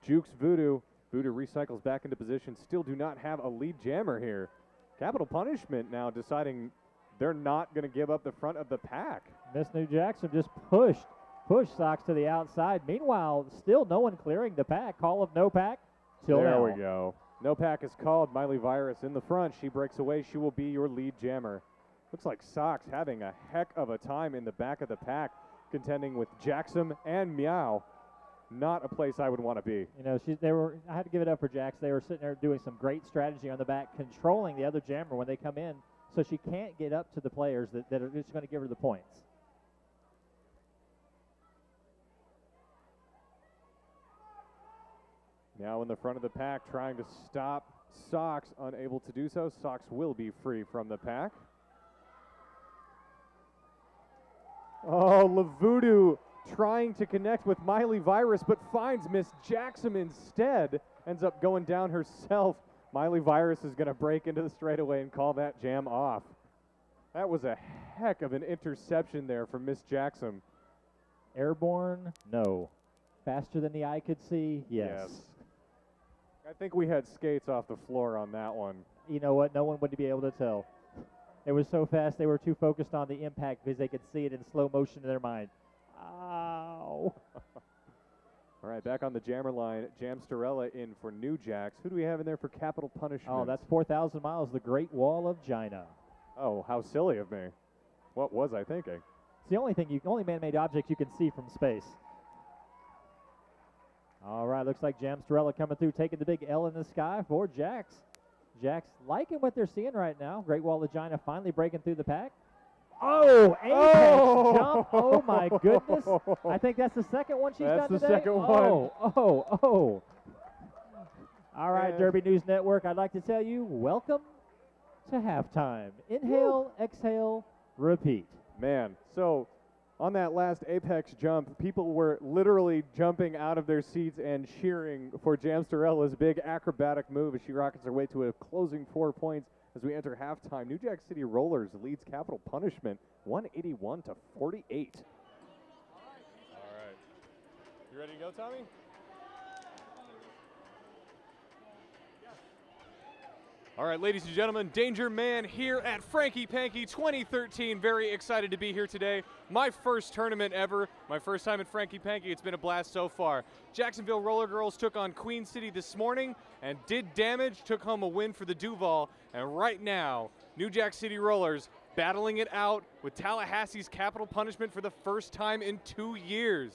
Speaker 2: Jukes Voodoo. Voodoo recycles back into position. Still do not have a lead jammer here. Capital Punishment now deciding they're not going to give up the front of the pack.
Speaker 1: Miss New Jackson just pushed Sox to the outside. Meanwhile, still no one clearing the pack. Call of no pack till
Speaker 2: there
Speaker 1: now.
Speaker 2: we go. No pack is called. Miley Virus in the front. She breaks away. She will be your lead jammer. Looks like Sox having a heck of a time in the back of the pack, contending with Jackson and Meow. Not a place I would want to be.
Speaker 1: You know, I had to give it up for Jax. They were sitting there doing some great strategy on the back, controlling the other jammer when they come in, so she can't get up to the players that are just going to give her the points.
Speaker 2: Now in the front of the pack, trying to stop Sox, unable to do so. Sox will be free from the pack. Oh, Lavudu trying to connect with Miley Virus, but finds Miss Jackson instead. Ends up going down herself. Miley Virus is going to break into the straightaway and call that jam off. That was a heck of an interception there from Miss Jackson.
Speaker 1: Airborne? No. Faster than the eye could see? Yes.
Speaker 2: I think we had skates off the floor on that one.
Speaker 1: You know what? No one would be able to tell. It was so fast, they were too focused on the impact because they could see it in slow motion in their mind. Ow.
Speaker 2: All right, back on the jammer line, Jamsterella in for New Jacks. Who do we have in there for capital punishment?
Speaker 1: Oh, that's 4,000 miles, the Great Wall of China.
Speaker 2: Oh, how silly of me. What was I thinking?
Speaker 1: It's the only man-made object you can see from space. All right, looks like Jamsterella coming through, taking the big L in the sky for Jax. Jax liking what they're seeing right now. Great Wall of China finally breaking through the pack. Oh, apex jump. Oh, my goodness. I think that's the second one she's done today.
Speaker 2: That's the second one.
Speaker 1: Oh. All right,
Speaker 2: And
Speaker 1: Derby News Network, I'd like to tell you, welcome to halftime. Inhale, exhale, repeat.
Speaker 2: Man, so on that last apex jump, people were literally jumping out of their seats and cheering for Jamsterella's big acrobatic move as she rockets her way to a closing 4 points as we enter halftime. New Jack City Rollers leads capital punishment 181 to 48. All right. You ready to go, Tommy? All right, ladies and gentlemen, Danger Man here at Frankie Panky 2013. Very excited to be here today. My first tournament ever, my first time at Frankie Panky. It's been a blast so far. Jacksonville Roller Girls took on Queen City this morning and did damage, took home a win for the Duval. And right now, New Jack City Rollers battling it out with Tallahassee's capital punishment for the first time in 2 years.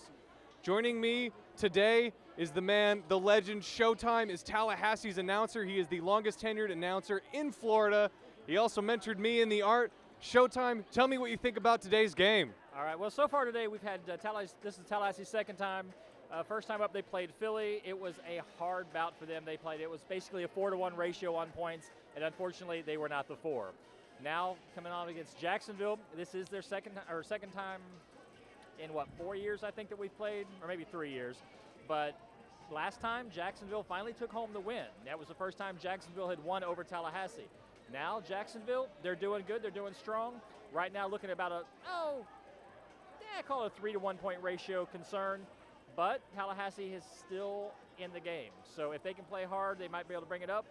Speaker 2: Joining me today is the man, the legend. Showtime is Tallahassee's announcer. He is the longest tenured announcer in Florida. He also mentored me in the art. Showtime, tell me what you think about today's game.
Speaker 3: All right, well, so far today we've had this is Tallahassee's second time. First time up they played Philly. It was a hard bout for them. They played, it was basically a 4-to-1 ratio on points, and unfortunately they were not the 4. Now coming on against Jacksonville, this is their second time in 4 years I think that we've played, or maybe 3 years. But last time, Jacksonville finally took home the win. That was the first time Jacksonville had won over Tallahassee. Now, Jacksonville, they're doing good. They're doing strong. Right now, looking at about I call it a 3-to-1 point ratio concern. But Tallahassee is still in the game. So if they can play hard, they might be able to bring it up.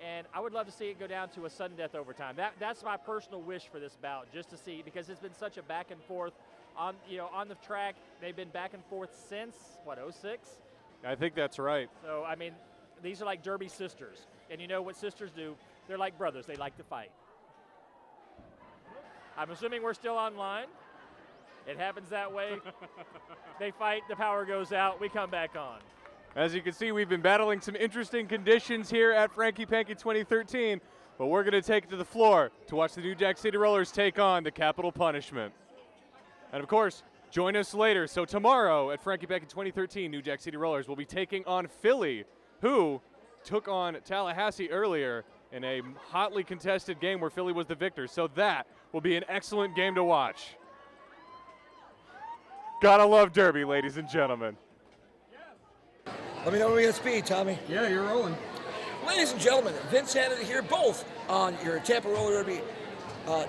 Speaker 3: And I would love to see it go down to a sudden death overtime. That's my personal wish for this bout, just to see, because it's been such a back and forth. On the track, they've been back and forth since, 06?
Speaker 2: I think that's right.
Speaker 3: So, I mean, these are like Derby sisters. And you know what sisters do? They're like brothers. They like to fight. I'm assuming we're still online. It happens that way. They fight, the power goes out, we come back on.
Speaker 2: As you can see, we've been battling some interesting conditions here at Frankie Panky 2013, but we're going to take it to the floor to watch the New Jack City Rollers take on the capital punishment. And of course, join us later. So tomorrow at Frankie Panky 2013, New Jack City Rollers will be taking on Philly, who took on Tallahassee earlier in a hotly contested game where Philly was the victor. So that will be an excellent game to watch. Gotta love Derby, ladies and gentlemen.
Speaker 4: Let me know when we get speed, Tommy.
Speaker 5: Yeah, you're rolling.
Speaker 4: Ladies and gentlemen, Vince Hannity here, both on your Tampa Roller Derby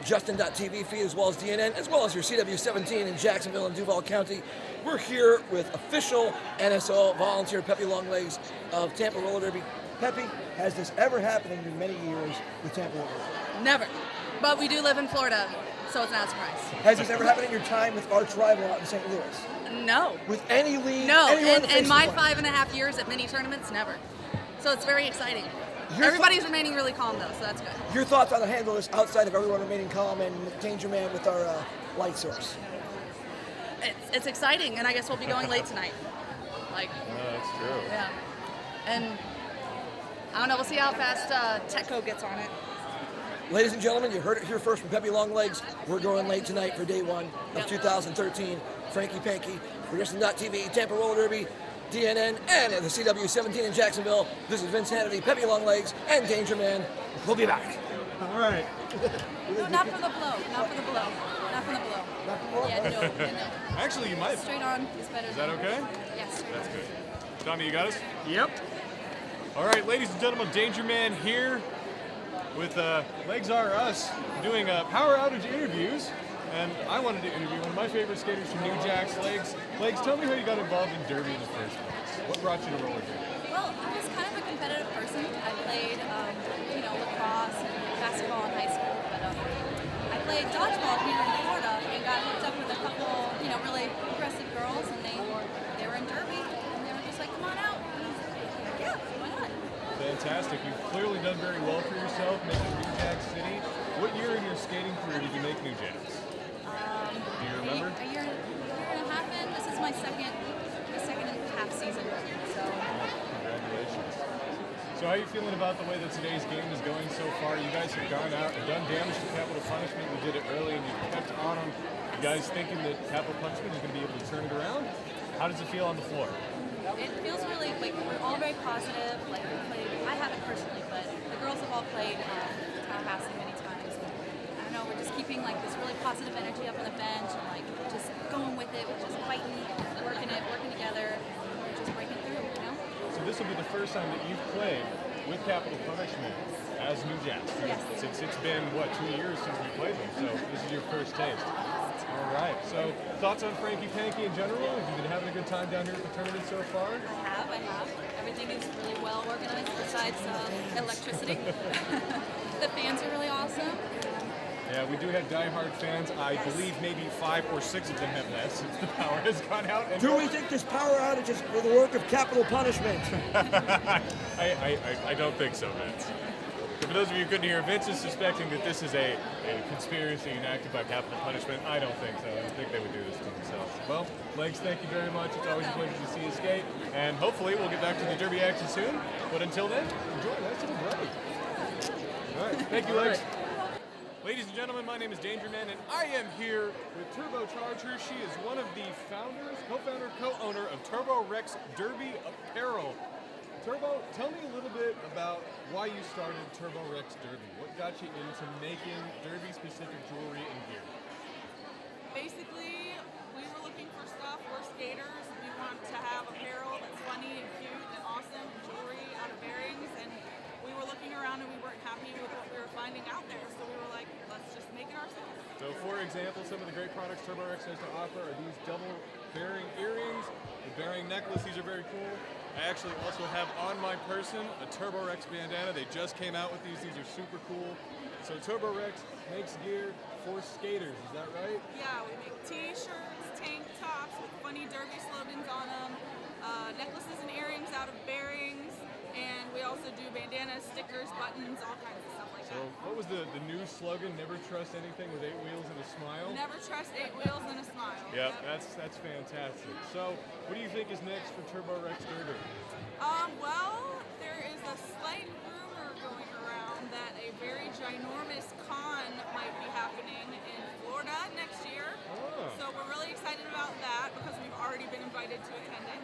Speaker 4: Justin.tv feed, as well as DNN, as well as your CW17 in Jacksonville and Duval County. We're here with official NSO volunteer Pepe Longlegs of Tampa Roller Derby. Pepe, has this ever happened in your many years with Tampa Roller Derby?
Speaker 5: Never. But we do live in Florida, so it's not a surprise.
Speaker 4: Has this ever happened in your time with arch rival out in St. Louis?
Speaker 5: No.
Speaker 4: With any league?
Speaker 5: No,
Speaker 4: anywhere
Speaker 5: in my
Speaker 4: play?
Speaker 5: 5.5 years at mini tournaments, never. So it's very exciting.
Speaker 4: Your
Speaker 5: Everybody's remaining really calm though, so that's good.
Speaker 4: Your thoughts on the handle this outside of everyone remaining calm and Danger Man with our light source?
Speaker 5: It's exciting, and I guess we'll be going late tonight. Like,
Speaker 2: That's true.
Speaker 5: yeah. And I don't know, we'll see how fast Techco gets on it.
Speaker 4: Ladies and gentlemen, you heard it here first from Peppy Longlegs. We're going late tonight for day one of 2013. Frankie Panky, for Wrestling.tv, Tampa Roller Derby, DNN, and at the CW17 in Jacksonville. This is Vince Hannity, Peppy Longlegs, and Danger Man. We'll be back.
Speaker 2: All right.
Speaker 5: No, not for the blow. Not for the blow. Not for the blow.
Speaker 4: Not for more?
Speaker 5: Yeah, no.
Speaker 2: Actually, you might.
Speaker 5: Straight on is better.
Speaker 2: Is that okay?
Speaker 5: Yes.
Speaker 2: That's good. Tommy, you got us? Yep. All right, ladies and gentlemen, Danger Man here with Legs Are Us doing power outage interviews. And I wanted to interview one of my favorite skaters from New Jack's, Legs. Legs, tell me how you got involved in derby in the first place. What brought you to roller derby?
Speaker 6: Well, I was kind of a competitive person. I played, lacrosse and basketball in high school, but I played dodgeball here in Florida and got hooked up with a couple, really aggressive girls, and they were in derby, and they were just like, "Come on out." And I was like, "Yeah, why not?"
Speaker 2: Fantastic. You've clearly done very well for yourself making New Jack City. What year in your skating career did you make New Jacks? Do you remember?
Speaker 6: A year and a half in. This is my second and a half season. So.
Speaker 2: Congratulations. So how are you feeling about the way that today's game is going so far? You guys have gone out and done damage to Capital Punishment. You did it early and you kept on them. You guys thinking that Capital Punishment is going to be able to turn it around? How does it feel on the floor?
Speaker 6: It feels really like we're all very positive. Like we played, I haven't personally, but the girls have all played Tallahassee many times. I don't know, we're just keeping like this really positive energy up on the bench and like just going with it. We're just fighting, working together. And we're just breaking through.
Speaker 2: So this will be the first time that you've played with Capital Punishment as New Jacks.
Speaker 6: Yes.
Speaker 2: Since it's been, 2 years since we played them, so this is your first taste. All right, so thoughts on Frankie Panky in general? Have you been having a good time down here at the tournament so far?
Speaker 6: I have. Everything is really well organized besides electricity. The fans are really awesome.
Speaker 2: Yeah, we do have diehard fans. I believe maybe 5 or 6 of them have left since the power has gone out. And
Speaker 4: Do we think this power outage is for the work of Capital Punishment?
Speaker 2: I don't think so, Vince. For those of you who couldn't hear, Vince is suspecting that this is a conspiracy enacted by Capital Punishment. I don't think so. I don't think they would do this to themselves. Well, Legs, thank you very much. It's always a pleasure to see you skate. And hopefully we'll get back to the derby action soon. But until then, enjoy a nice little break. All right. Thank you, Legs. Ladies and gentlemen, my name is Danger Man, and I am here with Turbocharger. She is one of the founders, co-founder, co-owner of Turbo Rex Derby Apparel. Turbo, tell me a little bit about why you started Turbo Rex Derby. What got you into making derby-specific jewelry and gear?
Speaker 7: Basically, we were looking for stuff. We're skaters. We want to have apparel that's funny and cute and awesome, jewelry out of bearings, and we were looking around and we weren't happy with what we were finding out there, so we were like, let's just make it ourselves.
Speaker 2: So for example, some of the great products Turbo Rex has to offer are these double bearing earrings, the bearing necklace. These are very cool. I actually also have on my person a Turbo Rex bandana. They just came out with these. These are super cool. So Turbo Rex makes gear for skaters. Is that right?
Speaker 7: Yeah, we make t-shirts, tank tops with funny derby slogans on them, necklaces and earrings out of bearings, and we also do bandanas, stickers, buttons, all kinds of stuff like
Speaker 2: So
Speaker 7: that.
Speaker 2: what was the new slogan? Never trust anything with 8 wheels and a smile?
Speaker 7: Never trust 8 wheels and a smile.
Speaker 2: Yep, that's fantastic. So what do you think is next for Turbo Rex Derby?
Speaker 7: Well, there is a slight rumor going around that a very ginormous con might be happening in Florida next year.
Speaker 2: Oh.
Speaker 7: So we're really excited about that because we've already been invited to attend it.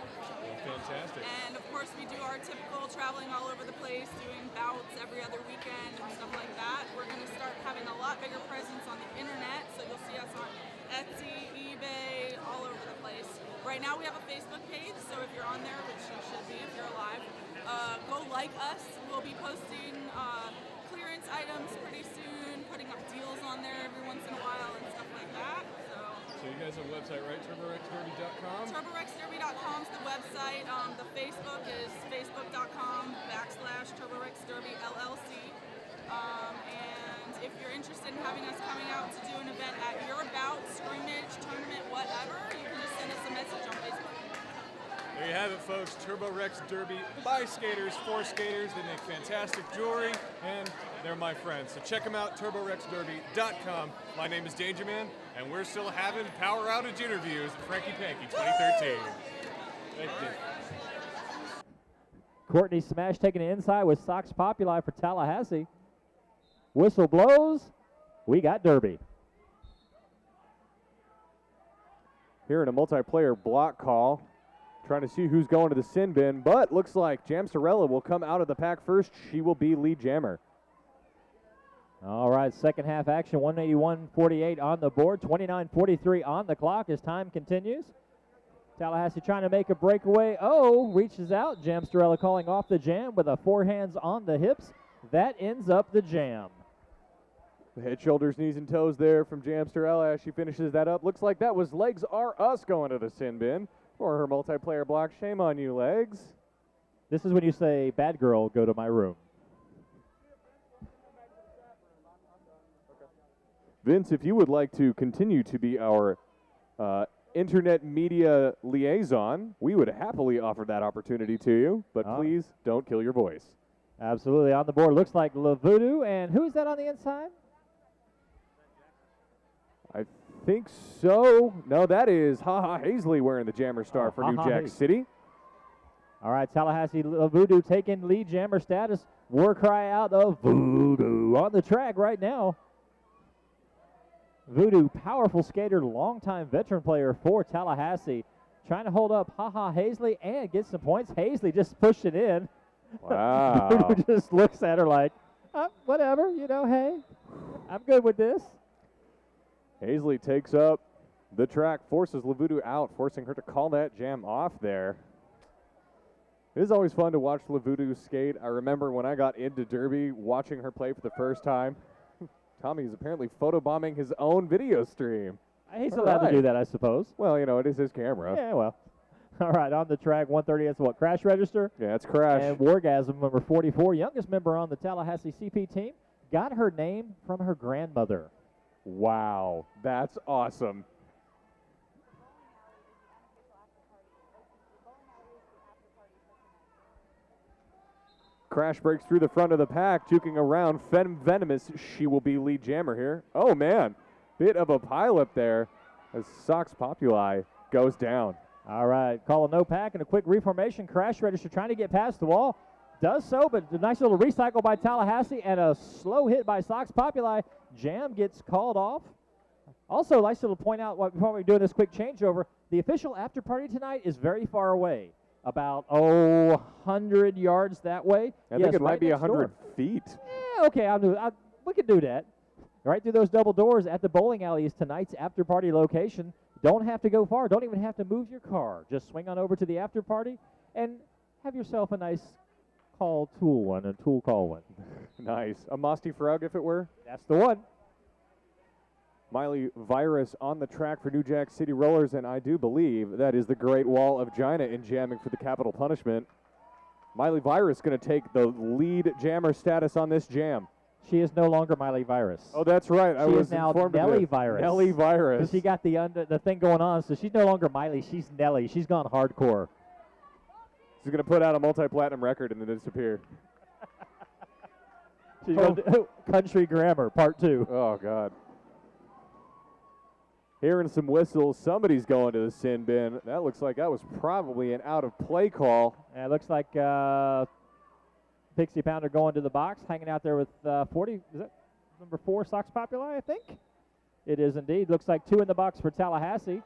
Speaker 2: Fantastic.
Speaker 7: And of course we do our typical traveling all over the place, doing bouts every other weekend and stuff like that. We're going to start having a lot bigger presence on the internet, so you'll see us on Etsy, eBay, all over the place. Right now we have a Facebook page, so if you're on there, which you should be if you're alive, go like us. We'll be posting clearance items pretty soon, putting up deals on there every once in a while and stuff like that.
Speaker 2: So you guys have a website, right? TurboRexDerby.com?
Speaker 7: TurboRexDerby.com is the website. The Facebook is facebook.com/TurboRexDerby LLC. And if you're interested in having us coming out to do an event at your bout, scrimmage, tournament, whatever, you can just send us a message on Facebook.
Speaker 8: There you have it, folks. Turbo Rex Derby by skaters, for skaters. They make fantastic jewelry, and they're my friends. So check them out, turborexderby.com. My name is Danger Man, and we're still having power outage interviews at Frankie Panky 2013. Thank you.
Speaker 1: Courtney Smash taking it inside with Sox Populi for Tallahassee. Whistle blows. We got Derby.
Speaker 2: Here in a multiplayer block call. Trying to see who's going to the sin bin, but looks like Jamsterella will come out of the pack first. She will be lead jammer.
Speaker 1: All right, second half action, 181.48 on the board, 29.43 on the clock as time continues. Tallahassee trying to make a breakaway. Oh, reaches out. Jamsterella calling off the jam with a forehands on the hips. That ends up the jam.
Speaker 2: The head, shoulders, knees, and toes there from Jamsterella as she finishes that up. Looks like that was Legs Are Us going to the sin bin. For her multiplayer block. Shame on you, Legs.
Speaker 1: This is when you say, bad girl, go to my room.
Speaker 2: Vince, if you would like to continue to be our internet media liaison, we would happily offer that opportunity to you, but please don't kill your voice.
Speaker 1: Absolutely. On the board, looks like LaVoodoo, and who's that on the inside? I
Speaker 2: think so. No, that is Haha Hazley wearing the jammer star for New Jack City.
Speaker 1: All right, Tallahassee Voodoo taking lead jammer status. War cry out of Voodoo on the track right now. Voodoo, powerful skater, longtime veteran player for Tallahassee. Trying to hold up Haha Hazley and get some points. Hazley just pushed it in.
Speaker 2: Wow.
Speaker 1: Voodoo just looks at her like, whatever, you know, hey, I'm good with this.
Speaker 2: Hazley takes up the track, forces LaVoodoo out, forcing her to call that jam off there. It is always fun to watch LaVoodoo skate. I remember when I got into Derby, watching her play for the first time. Tommy is apparently photobombing his own video stream.
Speaker 1: He's allowed to do that, I suppose.
Speaker 2: Well, you know, it is his camera.
Speaker 1: Yeah, well. All right, on the track, 130, that's what, Crash Register?
Speaker 2: Yeah, it's Crash.
Speaker 1: And Wargasm, number 44, youngest member on the Tallahassee CP team, got her name from her grandmother.
Speaker 2: Wow, that's awesome. Crash breaks through the front of the pack, juking around. Venomous, she will be lead jammer here. Oh, man, bit of a pileup there as Sox Populi goes down.
Speaker 1: All right, call a no pack and a quick reformation. Crash Register trying to get past the wall. Does so, but a nice little recycle by Tallahassee and a slow hit by Sox Populi. Jam gets called off. Also, nice little point out before we're doing this quick changeover, the official after party tonight is very far away. About, 100 yards that way.
Speaker 2: I think it might be 100 feet.
Speaker 1: Yeah, okay, we could do that. Right through those double doors at the bowling alley is tonight's after party location. Don't have to go far. Don't even have to move your car. Just swing on over to the after party and have yourself a nice tool call one.
Speaker 2: Nice. A Mosty Frog, if it were?
Speaker 1: That's the one.
Speaker 2: Miley Virus on the track for New Jack City Rollers, and I do believe that is the Great Wall of China in jamming for the capital punishment. Miley Virus going to take the lead jammer status on this jam.
Speaker 1: She is no longer Miley Virus.
Speaker 2: Oh, that's right.
Speaker 1: She is now Nelly Virus.
Speaker 2: Nelly Virus.
Speaker 1: Because she got the thing going on, so she's no longer Miley. She's Nelly. She's gone hardcore.
Speaker 2: She's going to put out a multi-platinum record and then disappear.
Speaker 1: She's going to do Country Grammar, Part 2.
Speaker 2: Oh, God. Hearing some whistles. Somebody's going to the sin bin. That looks like that was probably an out-of-play call.
Speaker 1: Yeah, it looks like Pixie Pounder going to the box, hanging out there with 40. Is that number 4, Sox Populi, I think? It is indeed. Looks like 2 in the box for Tallahassee.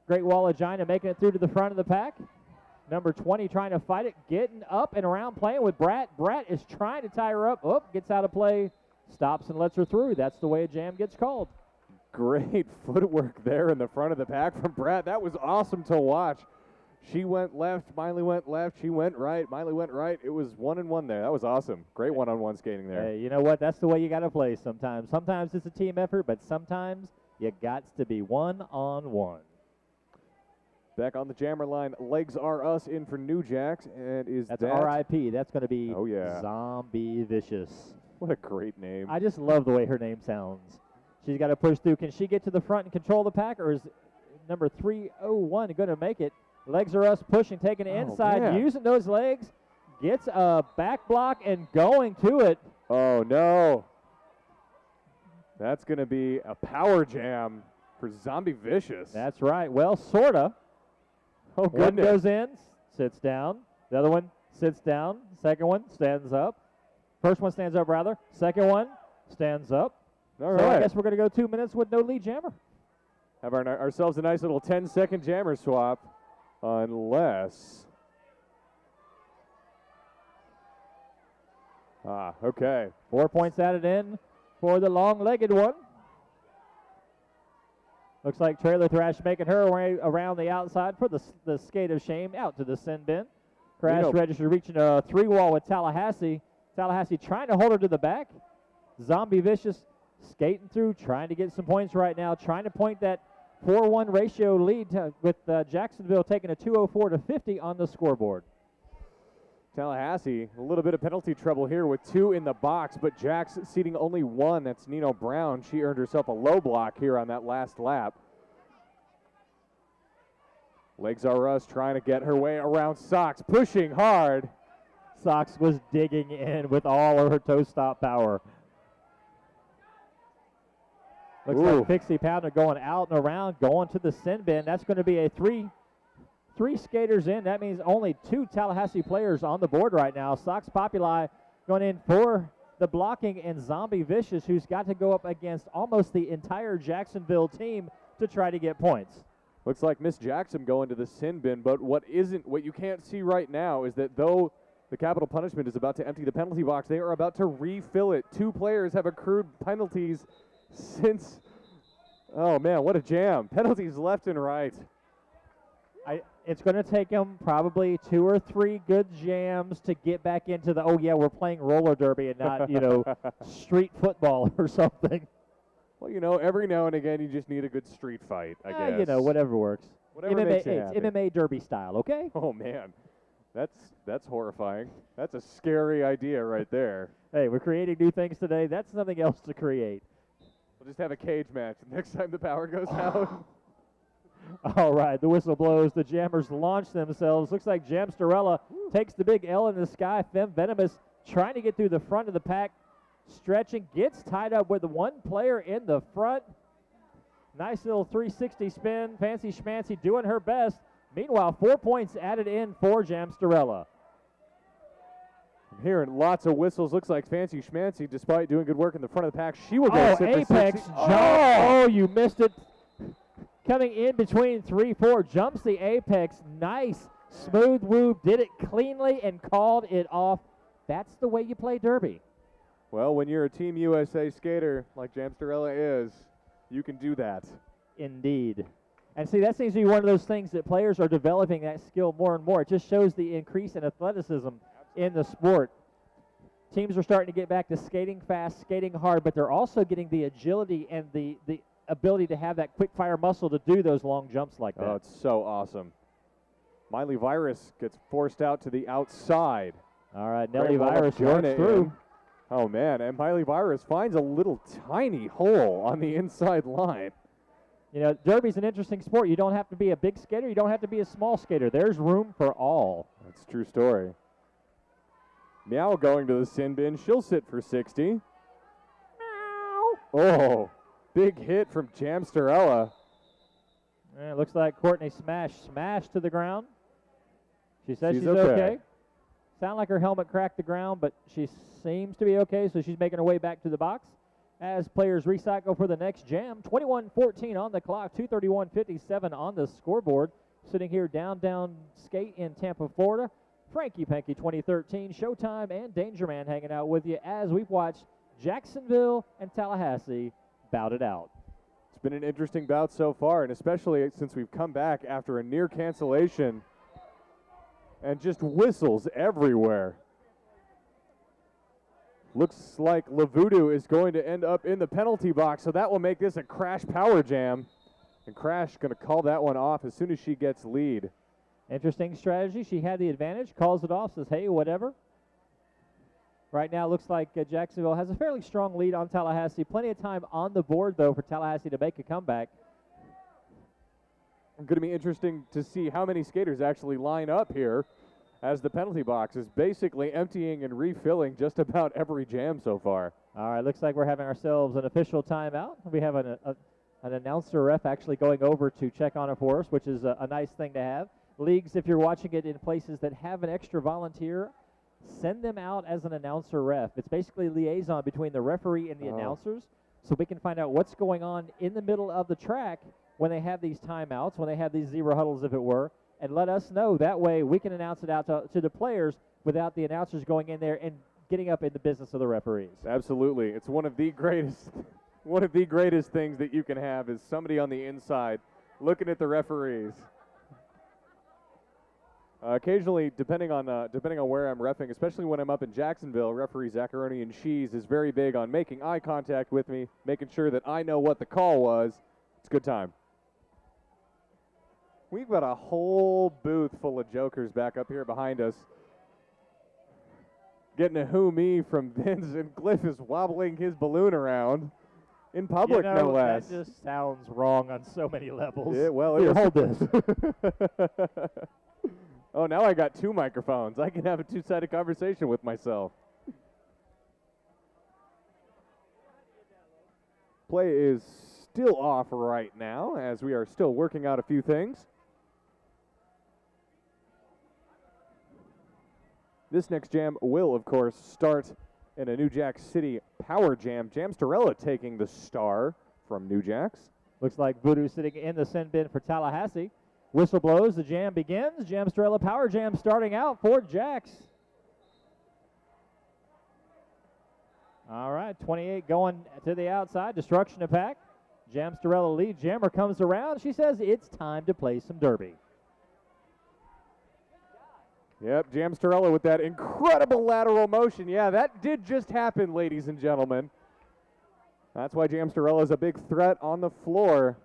Speaker 1: Great Wall of China making it through to the front of the pack. Number 20 trying to fight it, getting up and around, playing with Brat. Brat is trying to tie her up. Oh, gets out of play, stops and lets her through. That's the way a jam gets called.
Speaker 2: Great footwork there in the front of the pack from Brat. That was awesome to watch. She went left, Miley went left, she went right, Miley went right. It was 1-1 there. That was awesome. Great one-on-one skating there.
Speaker 1: Hey, you know what? That's the way you got to play sometimes. Sometimes it's a team effort, but sometimes you got to be one-on-one.
Speaker 2: Back on the jammer line, Legs Are Us in for New Jacks, and
Speaker 1: That's R.I.P. That's going to be
Speaker 2: Zombie
Speaker 1: Vicious.
Speaker 2: What a great name.
Speaker 1: I just love the way her name sounds. She's got to push through. Can she get to the front and control the pack, or is number 301 going to make it? Legs are us pushing, taking it inside,
Speaker 2: man.
Speaker 1: using those legs. Gets a back block and going to it.
Speaker 2: Oh, no. That's going to be a power jam for Zombie Vicious.
Speaker 1: That's right. Well, sorta.
Speaker 2: Oh,
Speaker 1: One
Speaker 2: goodness.
Speaker 1: goes in, sits down. The other one sits down. Second one stands up. First one stands up, rather. Second one stands up.
Speaker 2: All
Speaker 1: So I
Speaker 2: right.
Speaker 1: guess we're going to go 2 minutes with no lead jammer.
Speaker 2: Have ourselves a nice little 10-second jammer swap, unless... Okay.
Speaker 1: 4 points added in for the long-legged one. Looks like Trailer Thrash making her way around the outside for the skate of shame out to the sin bin. Crash register reaching a 3-wall with Tallahassee. Tallahassee trying to hold her to the back. Zombie Vicious skating through, trying to get some points right now, trying to point that 4-1 ratio lead with Jacksonville taking a 204-50 on the scoreboard.
Speaker 2: Tallahassee, a little bit of penalty trouble here with 2 in the box, but Jack's seating only 1. That's Nino Brown. She earned herself a low block here on that last lap. Legs are us trying to get her way around Sox, pushing hard.
Speaker 1: Sox was digging in with all of her toe stop power. Looks
Speaker 2: Ooh.
Speaker 1: like Pixie Pounder going out and around, going to the sin bin. That's going to be a three skaters in. That means only 2 Tallahassee players on the board right now. Sox Populi going in for the blocking, and Zombie Vicious, who's got to go up against almost the entire Jacksonville team to try to get points.
Speaker 2: Looks like Miss Jackson going to the sin bin, but what you can't see right now is that though the capital punishment is about to empty the penalty box, they are about to refill it. 2 players have accrued penalties since, oh man, what a jam. Penalties left and right.
Speaker 1: It's going to take them probably 2 or 3 good jams to get back into the, oh yeah, we're playing roller derby and not, street football or something.
Speaker 2: Well, every now and again you just need a good street fight, I guess.
Speaker 1: Whatever works.
Speaker 2: Whatever
Speaker 1: MMA,
Speaker 2: makes you
Speaker 1: it's
Speaker 2: happy.
Speaker 1: MMA derby style, okay?
Speaker 2: Oh man, that's horrifying. That's a scary idea right there.
Speaker 1: Hey, we're creating new things today. That's something else to create.
Speaker 2: We'll just have a cage match next time the power goes out.
Speaker 1: All right, the whistle blows. The jammers launch themselves. Looks like Jamsterella takes the big L in the sky. Fem Venomous trying to get through the front of the pack. Stretching, gets tied up with 1 player in the front. Nice little 360 spin. Fancy Schmancy doing her best. Meanwhile, 4 points added in for Jamsterella.
Speaker 2: I'm hearing lots of whistles. Looks like Fancy Schmancy, despite doing good work in the front of the pack, she will go sit for
Speaker 1: Apex
Speaker 2: 60.
Speaker 1: jump. Oh, you missed it. Coming in between 3-4, jumps the Apex. Nice. Smooth move. Did it cleanly and called it off. That's the way you play derby.
Speaker 2: Well, when you're a Team USA skater like Jamsterella is, you can do that.
Speaker 1: Indeed. And see, that seems to be one of those things that players are developing that skill more and more. It just shows the increase in athleticism in the sport. Teams are starting to get back to skating fast, skating hard, but they're also getting the agility and the ability to have that quick fire muscle to do those long jumps like that.
Speaker 2: Oh, it's so awesome. Miley Virus gets forced out to the outside.
Speaker 1: All right, Nelly
Speaker 2: Great
Speaker 1: Virus
Speaker 2: warm-up
Speaker 1: works
Speaker 2: join
Speaker 1: through.
Speaker 2: in. Oh, man, and Miley Virus finds a little tiny hole on the inside line.
Speaker 1: Derby's an interesting sport. You don't have to be a big skater. You don't have to be a small skater. There's room for all.
Speaker 2: That's a true story. Meow going to the sin bin. She'll sit for 60. Meow. Oh, big hit from Jamsterella.
Speaker 1: And it looks like Courtney smashed to the ground. She says she's
Speaker 2: okay.
Speaker 1: okay. Sound like her helmet cracked the ground, but she seems to be okay, so she's making her way back to the box. As players recycle for the next jam, 21-14 on the clock, 231-57 on the scoreboard. Sitting here down skate in Tampa, Florida. Frankie Panky 2013, Showtime and Danger Man hanging out with you as we've watched Jacksonville and Tallahassee bout it out.
Speaker 2: It's been an interesting bout so far, and especially since we've come back after a near cancellation and just whistles everywhere. Looks like Lavudu is going to end up in the penalty box, so that will make this a Crash power jam. And Crash going to call that one off as soon as she gets lead.
Speaker 1: Interesting strategy. She had the advantage, calls it off, says, hey, whatever. Right now, it looks like Jacksonville has a fairly strong lead on Tallahassee. Plenty of time on the board, though, for Tallahassee to make a comeback.
Speaker 2: Going to be interesting to see how many skaters actually line up here, as the penalty box is basically emptying and refilling just about every jam so far.
Speaker 1: All right, looks like we're having ourselves an official timeout. We have an announcer ref actually going over to check on it for us, which is a nice thing to have. Leagues, if you're watching it in places that have an extra volunteer, send them out as an announcer ref. It's basically liaison between the referee and the announcers, so we can find out what's going on in the middle of the track when they have these timeouts, when they have these zero huddles, if it were, and let us know. That way we can announce it out to the players without the announcers going in there and getting up in the business of the referees.
Speaker 2: Absolutely. It's one of the greatest things that you can have is somebody on the inside looking at the referees. Occasionally, depending on where I'm reffing, especially when I'm up in Jacksonville, referee Zacharoni and Shees is very big on making eye contact with me, making sure that I know what the call was. It's a good time. We've got a whole booth full of jokers back up here behind us. Getting a who me from Vince, and Cliff is wobbling his balloon around in public,
Speaker 1: you know,
Speaker 2: no less.
Speaker 1: That just sounds wrong on so many levels.
Speaker 2: Yeah, well,
Speaker 1: Here, hold this.
Speaker 2: Oh, now I got two microphones. I can have a two-sided conversation with myself. Play is still off right now as we are still working out a few things. This next jam will, of course, start in a New Jack City power jam. Jamsterella taking the star from New Jacks.
Speaker 1: Looks like Voodoo sitting in the sin bin for Tallahassee. Whistle blows, the jam begins. Jamsterella power jam starting out for Jacks. All right, 28 going to the outside. Destruction of pack. Jamsterella lead. Jammer comes around. She says it's time to play some derby.
Speaker 2: Yep, Jamsterella with that incredible lateral motion. Yeah, that did just happen, ladies and gentlemen. That's why Jamsterella is a big threat on the floor.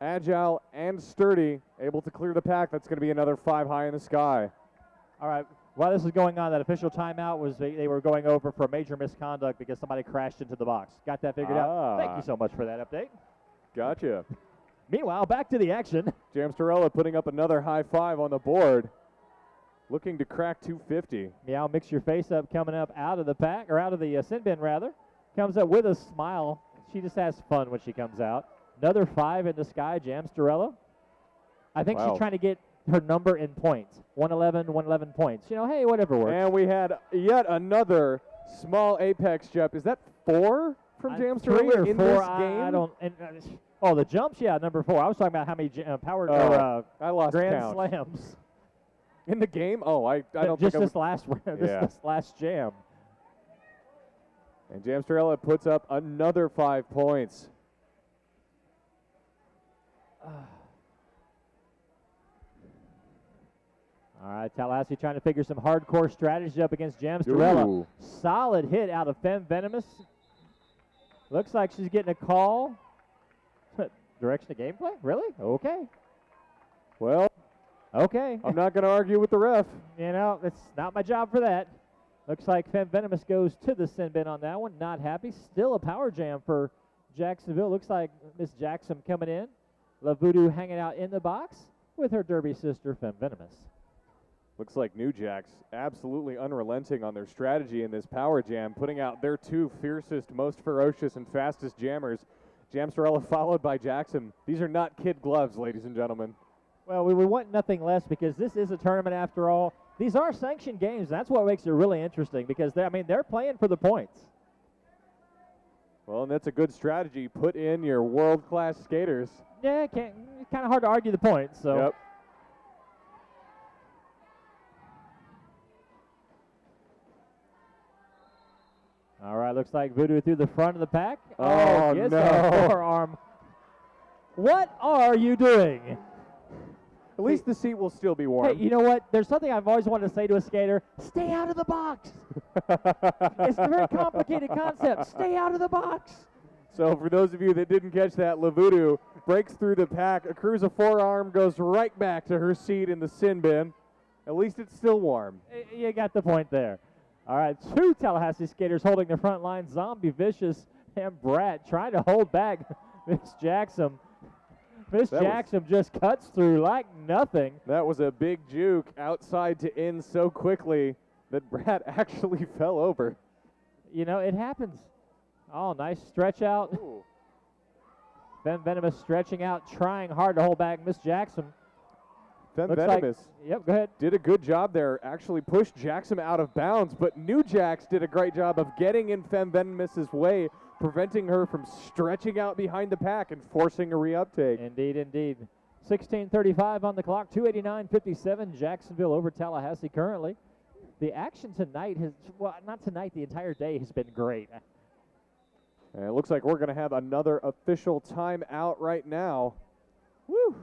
Speaker 2: Agile and sturdy, able to clear the pack. That's going to be another 5 high in the sky.
Speaker 1: All right, while this is going on, that official timeout was they were going over for major misconduct because somebody crashed into the box. Got that figured out? Thank you so much for that update.
Speaker 2: Gotcha.
Speaker 1: Meanwhile, back to the action.
Speaker 2: Jamsterella putting up another high 5 on the board, looking to crack 250.
Speaker 1: Meow, mix your face up, coming up out of the pack, or out of the sin bin rather. Comes up with a smile. She just has fun when she comes out. Another 5 in the sky, Jamsterella. I think she's trying to get her number in points. 111 points. You know, hey, whatever works.
Speaker 2: And we had yet another small apex jump. Is that 4 from Jamsterella in this game?
Speaker 1: I don't. Oh, the jumps, yeah, number 4. I was talking about how many power
Speaker 2: I lost
Speaker 1: grand
Speaker 2: count.
Speaker 1: slams
Speaker 2: in the game. Oh, I don't
Speaker 1: just
Speaker 2: think
Speaker 1: this last this last jam.
Speaker 2: And Jamsterella puts up another 5 points.
Speaker 1: All right, Tallahassee trying to figure some hardcore strategy up against Jamsterella.
Speaker 2: Ooh.
Speaker 1: Solid hit out of Femme Venomous. Looks like she's getting a call. Direction of gameplay? Really? Okay.
Speaker 2: Well,
Speaker 1: okay.
Speaker 2: I'm not going to argue with the ref.
Speaker 1: You know, it's not my job for that. Looks like Femme Venomous goes to the sin bin on that one. Not happy. Still a power jam for Jacksonville. Looks like Miss Jackson coming in. La Voodoo hanging out in the box with her derby sister, Femme Venomous.
Speaker 2: Looks like New Jacks absolutely unrelenting on their strategy in this power jam, putting out their 2 fiercest, most ferocious, and fastest jammers. Jamsterella followed by Jackson. These are not kid gloves, ladies and gentlemen.
Speaker 1: Well, we want nothing less because this is a tournament after all. These are sanctioned games. That's what makes it really interesting because they're playing for the points.
Speaker 2: Well, and that's a good strategy. Put in your world-class skaters.
Speaker 1: Yeah, it's kind of hard to argue the points. So.
Speaker 2: Yep.
Speaker 1: All right, looks like Voodoo through the front of the pack.
Speaker 2: Oh,
Speaker 1: gets
Speaker 2: no.
Speaker 1: a forearm. What are you doing?
Speaker 2: At least the seat will still be warm.
Speaker 1: Hey, you know what? There's something I've always wanted to say to a skater. Stay out of the box. It's a very complicated concept. Stay out of the box.
Speaker 2: So for those of you that didn't catch that, La Voodoo breaks through the pack, accrues a forearm, goes right back to her seat in the sin bin. At least it's still warm.
Speaker 1: You got the point there. All right, 2 Tallahassee skaters holding the front line. Zombie, Vicious, and Brat trying to hold back Miss Jackson. Miss Jackson just cuts through like nothing.
Speaker 2: That was a big juke outside to in so quickly that Brat actually fell over.
Speaker 1: You know, it happens. Oh, nice stretch out.
Speaker 2: Ooh.
Speaker 1: Femme Venomous stretching out, trying hard to hold back Miss Jackson.
Speaker 2: Femme
Speaker 1: Looks
Speaker 2: Venomous
Speaker 1: yep, go ahead.
Speaker 2: did a good job there, actually pushed Jackson out of bounds, but New Jax did a great job of getting in Femme Venomous's way, preventing her from stretching out behind the pack and forcing a reuptake.
Speaker 1: Indeed, indeed. 16:35 on the clock, 289.57, Jacksonville over Tallahassee currently. The action tonight has, well, not tonight, the entire day has been great.
Speaker 2: And it looks like we're going to have another official timeout right now. Woo!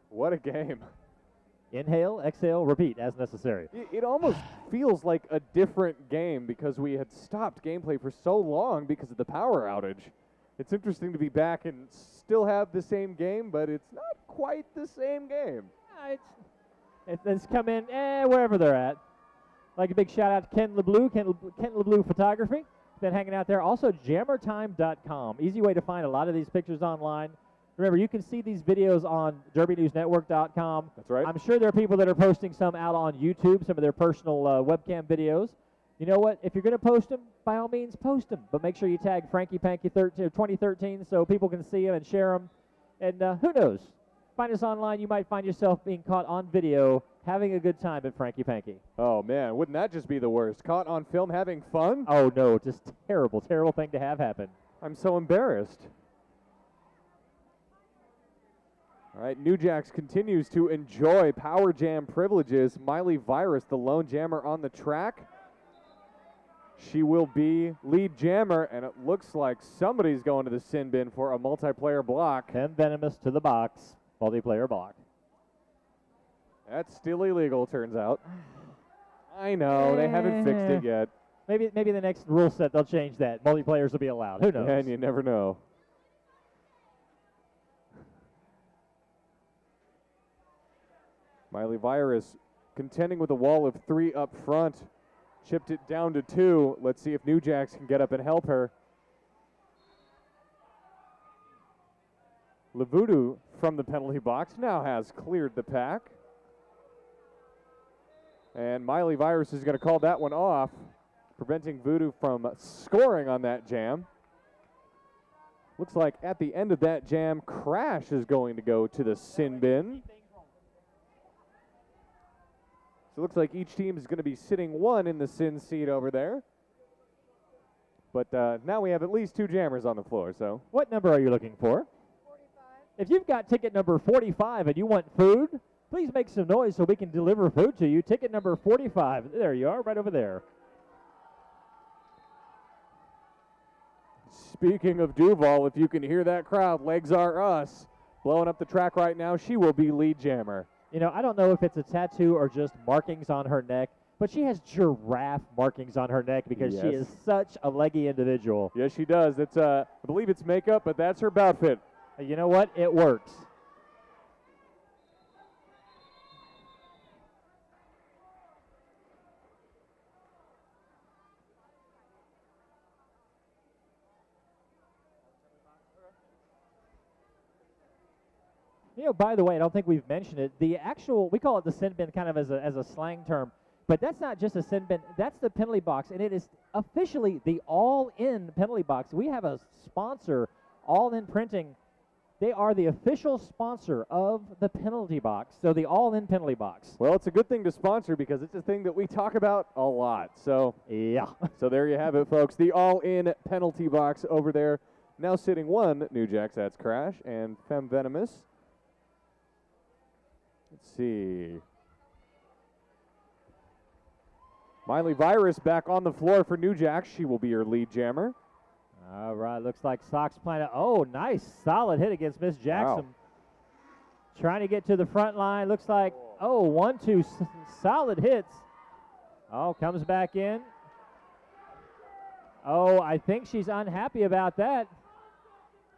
Speaker 2: What a game.
Speaker 1: Inhale, exhale, repeat as necessary.
Speaker 2: It almost feels like a different game because we had stopped gameplay for so long because of the power outage. It's interesting to be back and still have the same game, but it's not quite the same game.
Speaker 1: It's come in wherever they're at. Like a big shout out to Ken LeBlue, Ken LeBlue Photography. Been hanging out there. Also, jammertime.com. Easy way to find a lot of these pictures online. Remember, you can see these videos on derbynewsnetwork.com.
Speaker 2: That's right.
Speaker 1: I'm sure there are people that are posting some out on YouTube, some of their personal webcam videos. You know what? If you're going to post them, by all means, post them. But make sure you tag Frankie Panky 2013 so people can see them and share them. And who knows? Find us online. You might find yourself being caught on video having a good time at Frankie Panky.
Speaker 2: Oh, man. Wouldn't that just be the worst? Caught on film having fun?
Speaker 1: Oh, no. Just terrible, terrible thing to have happen.
Speaker 2: I'm so embarrassed. All right, New Jax continues to enjoy Power Jam privileges. Miley Virus, the lone jammer on the track. She will be lead jammer, and it looks like somebody's going to the sin bin for a multiplayer block.
Speaker 1: Femme Venomous to the box, multiplayer block.
Speaker 2: That's still illegal, turns out. I know, they haven't fixed it yet.
Speaker 1: Maybe the next rule set they'll change that. Multiplayers will be allowed. Who knows?
Speaker 2: And you never know. Miley Virus contending with a wall of 3 up front. Chipped it down to 2. Let's see if New Jax can get up and help her. Levudu from the penalty box now has cleared the pack. And Miley Virus is going to call that one off, preventing Voodoo from scoring on that jam. Looks like at the end of that jam, Crash is going to go to the sin bin. So it looks like each team is going to be sitting 1 in the sin seat over there. But now we have at least 2 jammers on the floor. So
Speaker 1: what number are you looking for?
Speaker 6: 45.
Speaker 1: If you've got ticket number 45 and you want food, please make some noise so we can deliver food to you. Ticket number 45. There you are, right over there.
Speaker 2: Speaking of Duval, if you can hear that crowd, Legs Are Us blowing up the track right now. She will be lead jammer.
Speaker 1: You know, I don't know if it's a tattoo or just markings on her neck, but she has giraffe markings on her neck because she is such a leggy individual.
Speaker 2: Yes, she does. It's I believe it's makeup, but that's her bout fit.
Speaker 1: You know what? It works. You know, by the way, I don't think we've mentioned it. The actual, we call it the sin bin kind of as a slang term, but that's not just a sin bin. That's the penalty box, and it is officially the all-in penalty box. We have a sponsor, All In Printing. They are the official sponsor of the penalty box, so the all-in penalty box.
Speaker 2: Well, it's a good thing to sponsor because it's a thing that we talk about a lot. So
Speaker 1: yeah.
Speaker 2: So there you have it, folks. The all-in penalty box over there. Now sitting 1, New Jax, that's Crash, and Femme Venomous. Let's see. Miley Virus back on the floor for New Jax. She will be your lead jammer.
Speaker 1: All right, looks like Sox Planet. Oh, nice, solid hit against Miss Jackson.
Speaker 2: Wow.
Speaker 1: Trying to get to the front line. Looks like, 1-2 solid hits. Oh, comes back in. Oh, I think she's unhappy about that.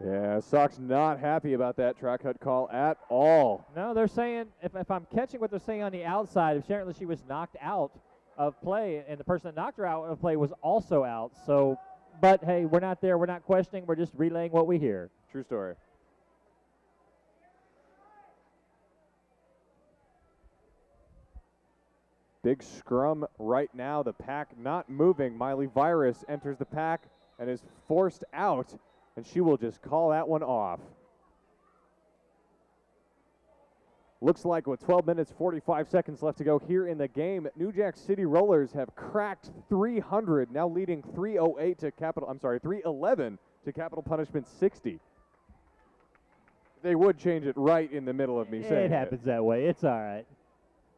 Speaker 2: Yeah, Sox not happy about that track cut call at all.
Speaker 1: No, they're saying, if I'm catching what they're saying on the outside, apparently she was knocked out of play, and the person that knocked her out of play was also out. So, but hey, we're not there. We're not questioning. We're just relaying what we hear.
Speaker 2: True story. Big scrum right now. The pack not moving. Miley Virus enters the pack and is forced out, and she will just call that one off. Looks like with 12 minutes, 45 seconds left to go here in the game, New Jack City Rollers have cracked 300, now leading 308 to Capital, 311 to Capital Punishment 60. They would change it right in the middle of me saying
Speaker 1: It happens that way. It's all right.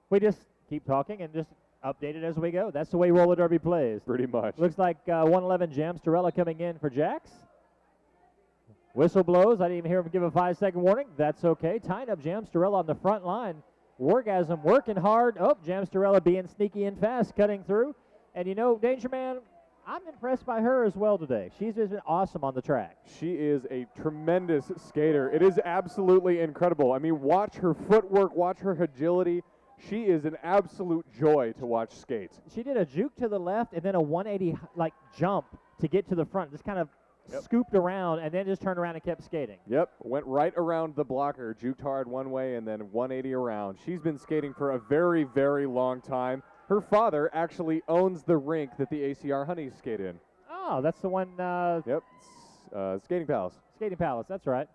Speaker 1: We just keep talking and just update it as we go. That's the way roller derby plays.
Speaker 2: Pretty much.
Speaker 1: Looks like 111 Jamstarella coming in for Jax. Whistle blows. I didn't even hear him give a 5-second warning. That's okay. Tying up Jamstarella on the front line. Wargasm working hard. Oh, Jamstarella being sneaky and fast, cutting through. And you know, Danger Man, I'm impressed by her as well today. She's just been awesome on the track.
Speaker 2: She is a tremendous skater. It is absolutely incredible. I mean, watch her footwork, watch her agility. She is an absolute joy to watch skate.
Speaker 1: She did a juke to the left and then a 180 like jump to get to the front. Just kind of scooped around and then just turned around and kept skating.
Speaker 2: Yep, went right around the blocker, juked hard one way and then 180 around. She's been skating for a very, very long time. Her father actually owns the rink that the ACR Honeys skate in.
Speaker 1: Oh, that's the one.
Speaker 2: Yep, Skating Palace.
Speaker 1: Skating Palace, that's right.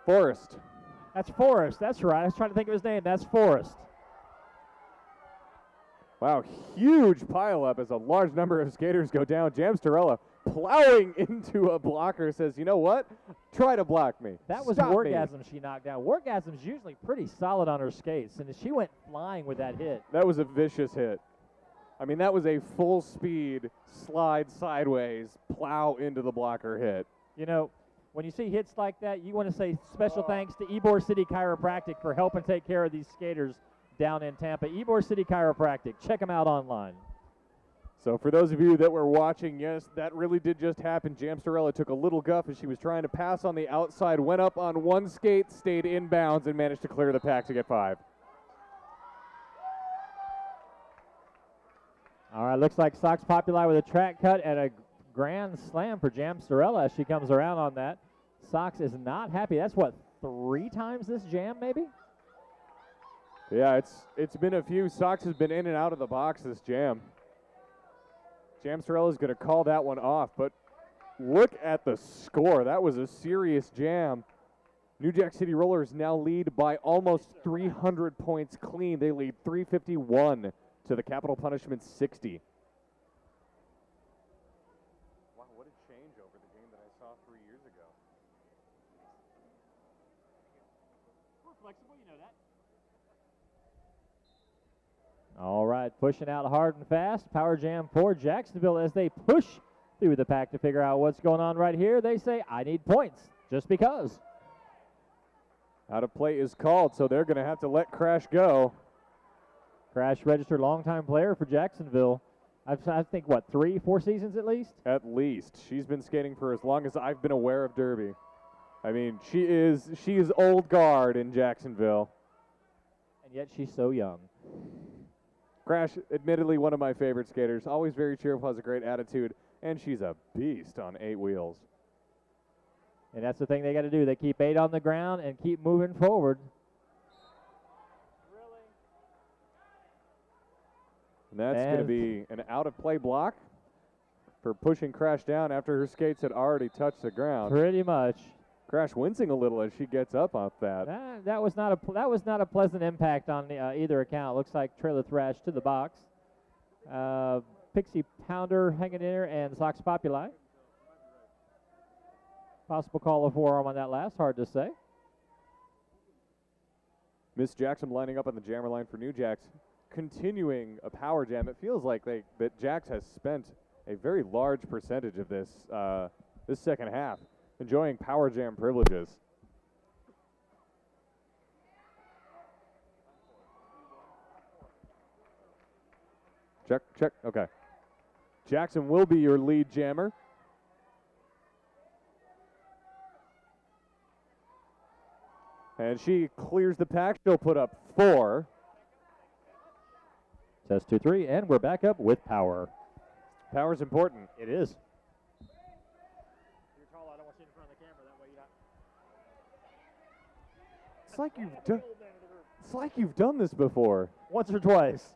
Speaker 2: Forrest.
Speaker 1: That's Forrest, that's right. I was trying to think of his name. That's Forrest.
Speaker 2: Wow, huge pileup as a large number of skaters go down. Jamstarella plowing into a blocker says, you know what? Try to block me.
Speaker 1: That was
Speaker 2: Stop
Speaker 1: Wargasm
Speaker 2: me.
Speaker 1: she knocked down. Wargasm's usually pretty solid on her skates, and she went flying with that hit.
Speaker 2: That was a vicious hit. I mean, that was a full speed slide sideways, plow into the blocker hit.
Speaker 1: You know, when you see hits like that, you want to say special thanks to Ybor City Chiropractic for helping take care of these skaters down in Tampa. Ybor City Chiropractic. Check them out online.
Speaker 2: So for those of you that were watching, yes, that really did just happen. Jamstarella took a little guff as she was trying to pass on the outside, went up on one skate, stayed inbounds, and managed to clear the pack to get 5.
Speaker 1: All right, looks like Sox Populi with a track cut and a grand slam for Jamstarella as she comes around on that. Sox is not happy. That's what, 3 times this jam maybe?
Speaker 2: Yeah, it's been a few. Sox has been in and out of the box this jam. Jamstarella is going to call that one off, but look at the score. That was a serious jam. New Jack City Rollers now lead by almost 300 points clean. They lead 351 to the Capital Punishment 60. Wow, what a change over the game that I saw 3 years ago.
Speaker 1: We're flexible, you know that. All right, pushing out hard and fast. Power jam for Jacksonville as they push through the pack to figure out what's going on right here. They say, I need points, just because.
Speaker 2: Out of play is called, so they're going to have to let Crash go.
Speaker 1: Crash registered longtime player for Jacksonville. I think, what, 3, 4 seasons at least?
Speaker 2: At least. She's been skating for as long as I've been aware of Derby. I mean, she is old guard in Jacksonville.
Speaker 1: And yet she's so young.
Speaker 2: Crash, admittedly one of my favorite skaters, always very cheerful, has a great attitude, and she's a beast on 8 wheels.
Speaker 1: And that's the thing they got to do. They keep 8 on the ground and keep moving forward.
Speaker 2: And that's going to be an out-of-play block for pushing Crash down after her skates had already touched the ground.
Speaker 1: Pretty much.
Speaker 2: Crash wincing a little as she gets up off that.
Speaker 1: That was not a pleasant impact on either account. Looks like Trailer Thrash to the box. Pixie Pounder hanging in there and Sox Populi. Possible call of forearm on that last, hard to say.
Speaker 2: Miss Jackson lining up on the jammer line for New Jacks, continuing a power jam. It feels like that Jax has spent a very large percentage of this this second half enjoying power jam privileges. Check, okay. Jackson will be your lead jammer. And she clears the pack. She'll put up 4.
Speaker 1: Test 2, 3, and we're back up with power.
Speaker 2: Power's important.
Speaker 1: It is.
Speaker 3: You're tall. I don't want you in front of the camera. That way you're not.
Speaker 2: It's like you've done this before.
Speaker 1: Once or twice.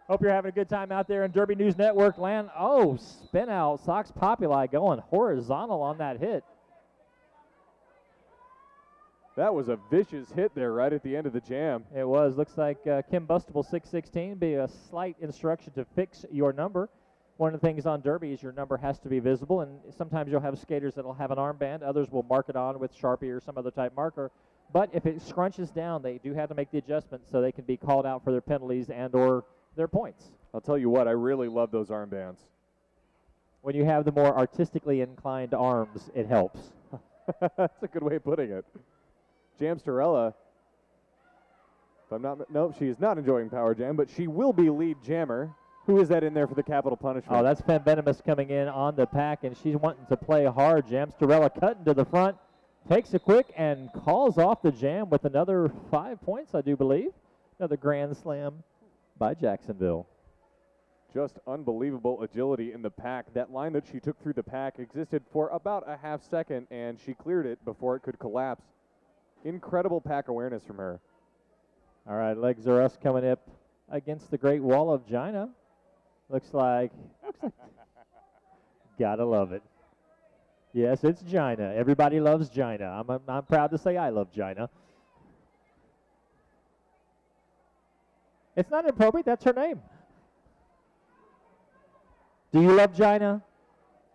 Speaker 1: Hope you're having a good time out there in Derby News Network land. Oh, spin out. Sox Populi going horizontal on that hit.
Speaker 2: That was a vicious hit there right at the end of the jam.
Speaker 1: It was. Looks like Kim Bustable 616 be a slight instruction to fix your number. One of the things on Derby is your number has to be visible, and sometimes you'll have skaters that will have an armband. Others will mark it on with Sharpie or some other type marker. But if it scrunches down, they do have to make the adjustment so they can be called out for their penalties and or their points.
Speaker 2: I'll tell you what, I really love those armbands.
Speaker 1: When you have the more artistically inclined arms, it helps.
Speaker 2: That's a good way of putting it. Jamsterella, if I'm not, nope, she is not enjoying Power Jam, but she will be lead jammer. Who is that in there for the capital punishment?
Speaker 1: Oh, that's Fem Venomous coming in on the pack, and she's wanting to play hard. Jamsterella cutting to the front, takes a quick and calls off the jam with another 5 points, I do believe. Another grand slam by Jacksonville.
Speaker 2: Just unbelievable agility in the pack. That line that she took through the pack existed for about a half second, and she cleared it before it could collapse. Incredible pack awareness from her.
Speaker 1: All right, Legs Are Us coming up against the Great Wall of Gina. Looks like gotta love it. Yes, it's Gina. Everybody loves Gina. I'm proud to say I love Gina. It's not inappropriate. That's her name. Do you love Gina?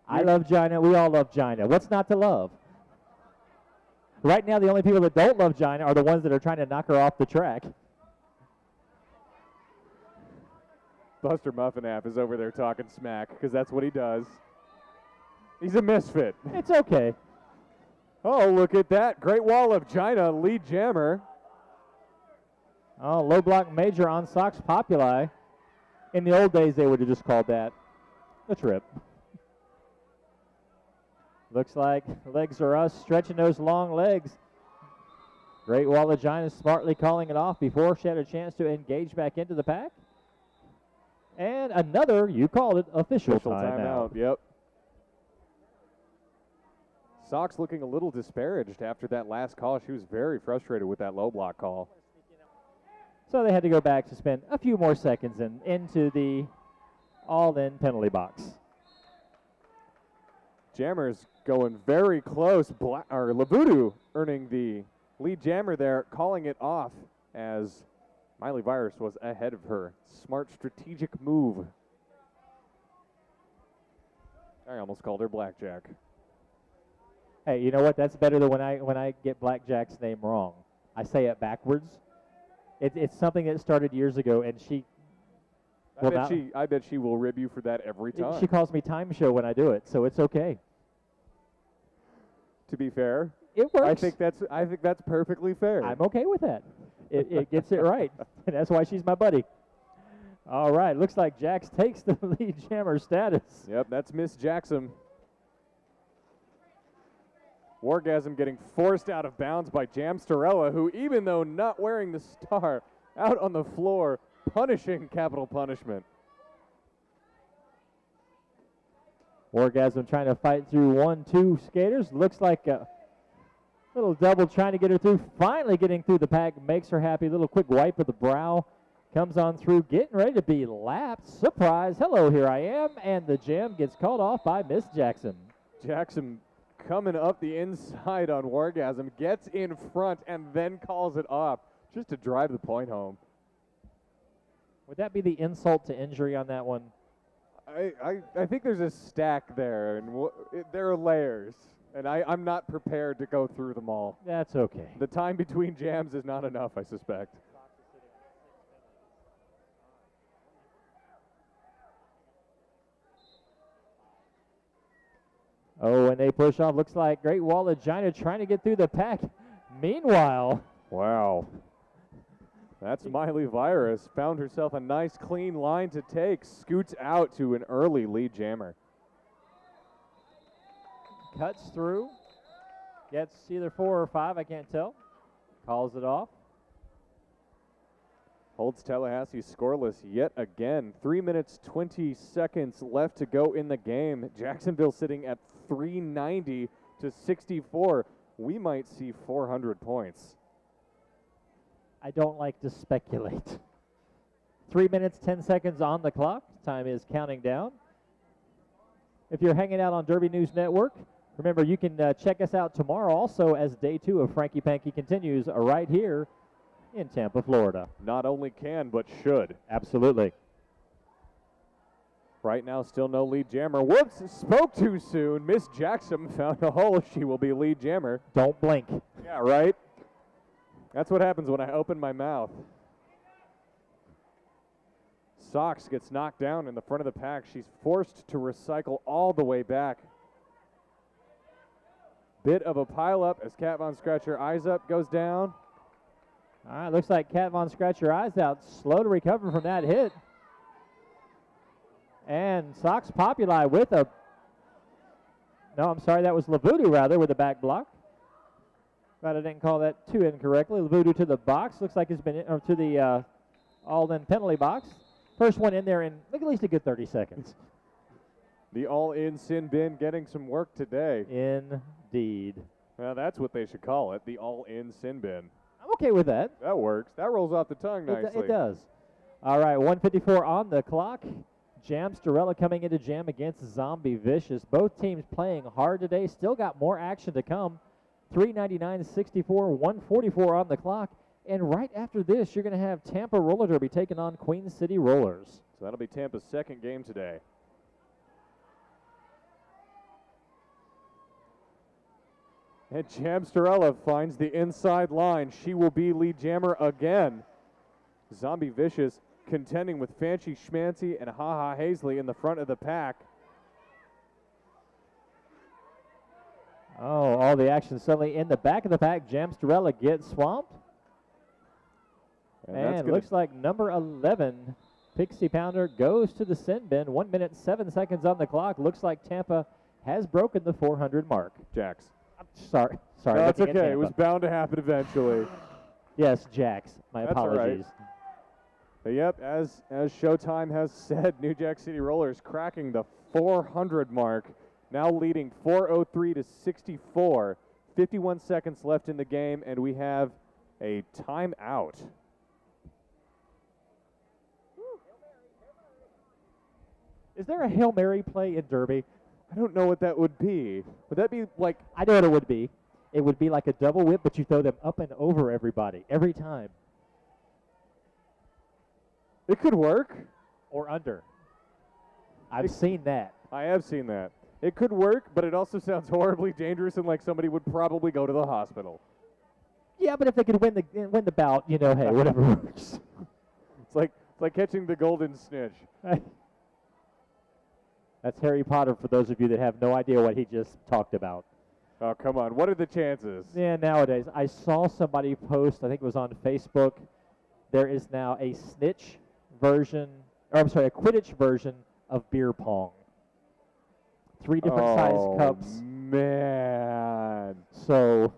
Speaker 1: I love Gina. We all love Gina. What's not to love? Right now, the only people that don't love Gina are the ones that are trying to knock her off the track.
Speaker 2: Buster Muffinapp is over there talking smack because that's what he does. He's a misfit.
Speaker 1: It's okay.
Speaker 2: Oh, look at that. Great Wall of Gina, lead jammer.
Speaker 1: Oh, low block major on Sox Populi. In the old days, they would have just called that a trip. Looks like Legs Are Us stretching those long legs. Great Wall of Gina smartly calling it off before she had a chance to engage back into the pack. And another, you called it, official timeout.
Speaker 2: Yep. Sox looking a little disparaged after that last call. She was very frustrated with that low block call.
Speaker 1: So they had to go back to spend a few more seconds into the all-in penalty box.
Speaker 2: Jammers going very close. Labudu earning the lead jammer there, calling it off as Miley Virus was ahead of her. Smart strategic move. I almost called her Blackjack.
Speaker 1: Hey, you know what? That's better than when I get Blackjack's name wrong. I say it backwards. It's something that started years ago, and
Speaker 2: I bet she will rib you for that every time.
Speaker 1: She calls me Time Show when I do it, so it's okay.
Speaker 2: To be fair,
Speaker 1: it works.
Speaker 2: I think that's perfectly fair.
Speaker 1: I'm okay with that. It gets it right, and that's why she's my buddy. All right, looks like Jax takes the lead jammer status.
Speaker 2: Yep, that's Miss Jackson. Wargasm getting forced out of bounds by Jamsterella, who, even though not wearing the star, out on the floor, punishing capital punishment.
Speaker 1: Wargasm trying to fight through 1-2 skaters. Looks like a little double trying to get her through. Finally getting through the pack makes her happy. Little quick wipe of the brow. Comes on through, getting ready to be lapped. Surprise, hello, here I am. And the jam gets called off by Miss Jackson.
Speaker 2: Jackson coming up the inside on Wargasm, gets in front, and then calls it off just to drive the point home.
Speaker 1: Would that be the insult to injury on that one?
Speaker 2: I think there's a stack there, and there are layers, and I'm not prepared to go through them all.
Speaker 1: That's okay.
Speaker 2: The time between jams is not enough, I suspect.
Speaker 1: Oh, and they push off. Looks like Great Wall of Gina trying to get through the pack. Meanwhile.
Speaker 2: Wow. That's Miley Virus. Found herself a nice, clean line to take. Scoots out to an early lead jammer.
Speaker 1: Cuts through. Gets either 4 or 5, I can't tell. Calls it off.
Speaker 2: Holds Tallahassee scoreless yet again. 3 minutes, 20 seconds left to go in the game. Jacksonville sitting at 390 to 64. We might see 400 points.
Speaker 1: I don't like to speculate. 3 minutes, 10 seconds on the clock. Time is counting down. If you're hanging out on Derby News Network, remember you can check us out tomorrow also as day 2 of Frankie Panky continues right here in Tampa, Florida.
Speaker 2: Not only can, but should.
Speaker 1: Absolutely.
Speaker 2: Right now, still no lead jammer. Whoops, spoke too soon. Miss Jackson found a hole. She will be lead jammer.
Speaker 1: Don't blink.
Speaker 2: Yeah, right? That's what happens when I open my mouth. Sox gets knocked down in the front of the pack. She's forced to recycle all the way back. Bit of a pile-up as Cat Von Scratch her eyes up, goes down.
Speaker 1: All right, looks like Cat Von Scratch her eyes out. Slow to recover from that hit. And Sox Populi with a, no, I'm sorry, that was Lavudu rather with a back block. But I didn't call that too incorrectly. Lavudu to the box. Looks like it's been, or to the all-in penalty box. First one in there in at least a good 30 seconds.
Speaker 2: The all-in sin bin getting some work today.
Speaker 1: Indeed.
Speaker 2: Well, that's what they should call it, the all-in sin bin.
Speaker 1: I'm okay with that.
Speaker 2: That works. That rolls off the tongue nicely.
Speaker 1: It does. All right, 1:54 on the clock. Jam Starella coming into jam against Zombie Vicious. Both teams playing hard today. Still got more action to come. 399-64, 144 on the clock. And right after this, you're going to have Tampa Roller Derby taking on Queen City Rollers.
Speaker 2: So that'll be Tampa's second game today. And Jam Starella finds the inside line. She will be lead jammer again. Zombie Vicious contending with Fancy Schmancy and Ha Ha Hazley in the front of the pack.
Speaker 1: Oh, all the action suddenly in the back of the pack. Jam Starella gets swamped. And looks like number 11, Pixie Pounder, goes to the sin bin. 1 minute, 7 seconds on the clock. Looks like Tampa has broken the 400 mark.
Speaker 2: Jax.
Speaker 1: I'm sorry.
Speaker 2: No, that's okay. It was bound to happen eventually.
Speaker 1: Yes, Jax. My apologies.
Speaker 2: All right. But yep, as Showtime has said, New Jack City Rollers cracking the 400 mark, now leading 403 to 64. 51 seconds left in the game, and we have a timeout.
Speaker 1: Is there a Hail Mary play in Derby?
Speaker 2: I don't know what that would be. Would that be like...
Speaker 1: I know what it would be. It would be like a double whip, but you throw them up and over everybody every time.
Speaker 2: It could work.
Speaker 1: Or under. I've seen that.
Speaker 2: I have seen that. It could work, but it also sounds horribly dangerous and like somebody would probably go to the hospital.
Speaker 1: Yeah, but if they could win the bout, you know, hey, whatever works.
Speaker 2: It's like catching the golden snitch.
Speaker 1: That's Harry Potter for those of you that have no idea what he just talked about.
Speaker 2: Oh, come on. What are the chances?
Speaker 1: Yeah, nowadays. I saw somebody post, I think it was on Facebook, there is now a snitch version, or I'm sorry, a Quidditch version of beer pong. 3 different size cups.
Speaker 2: Man.
Speaker 1: So,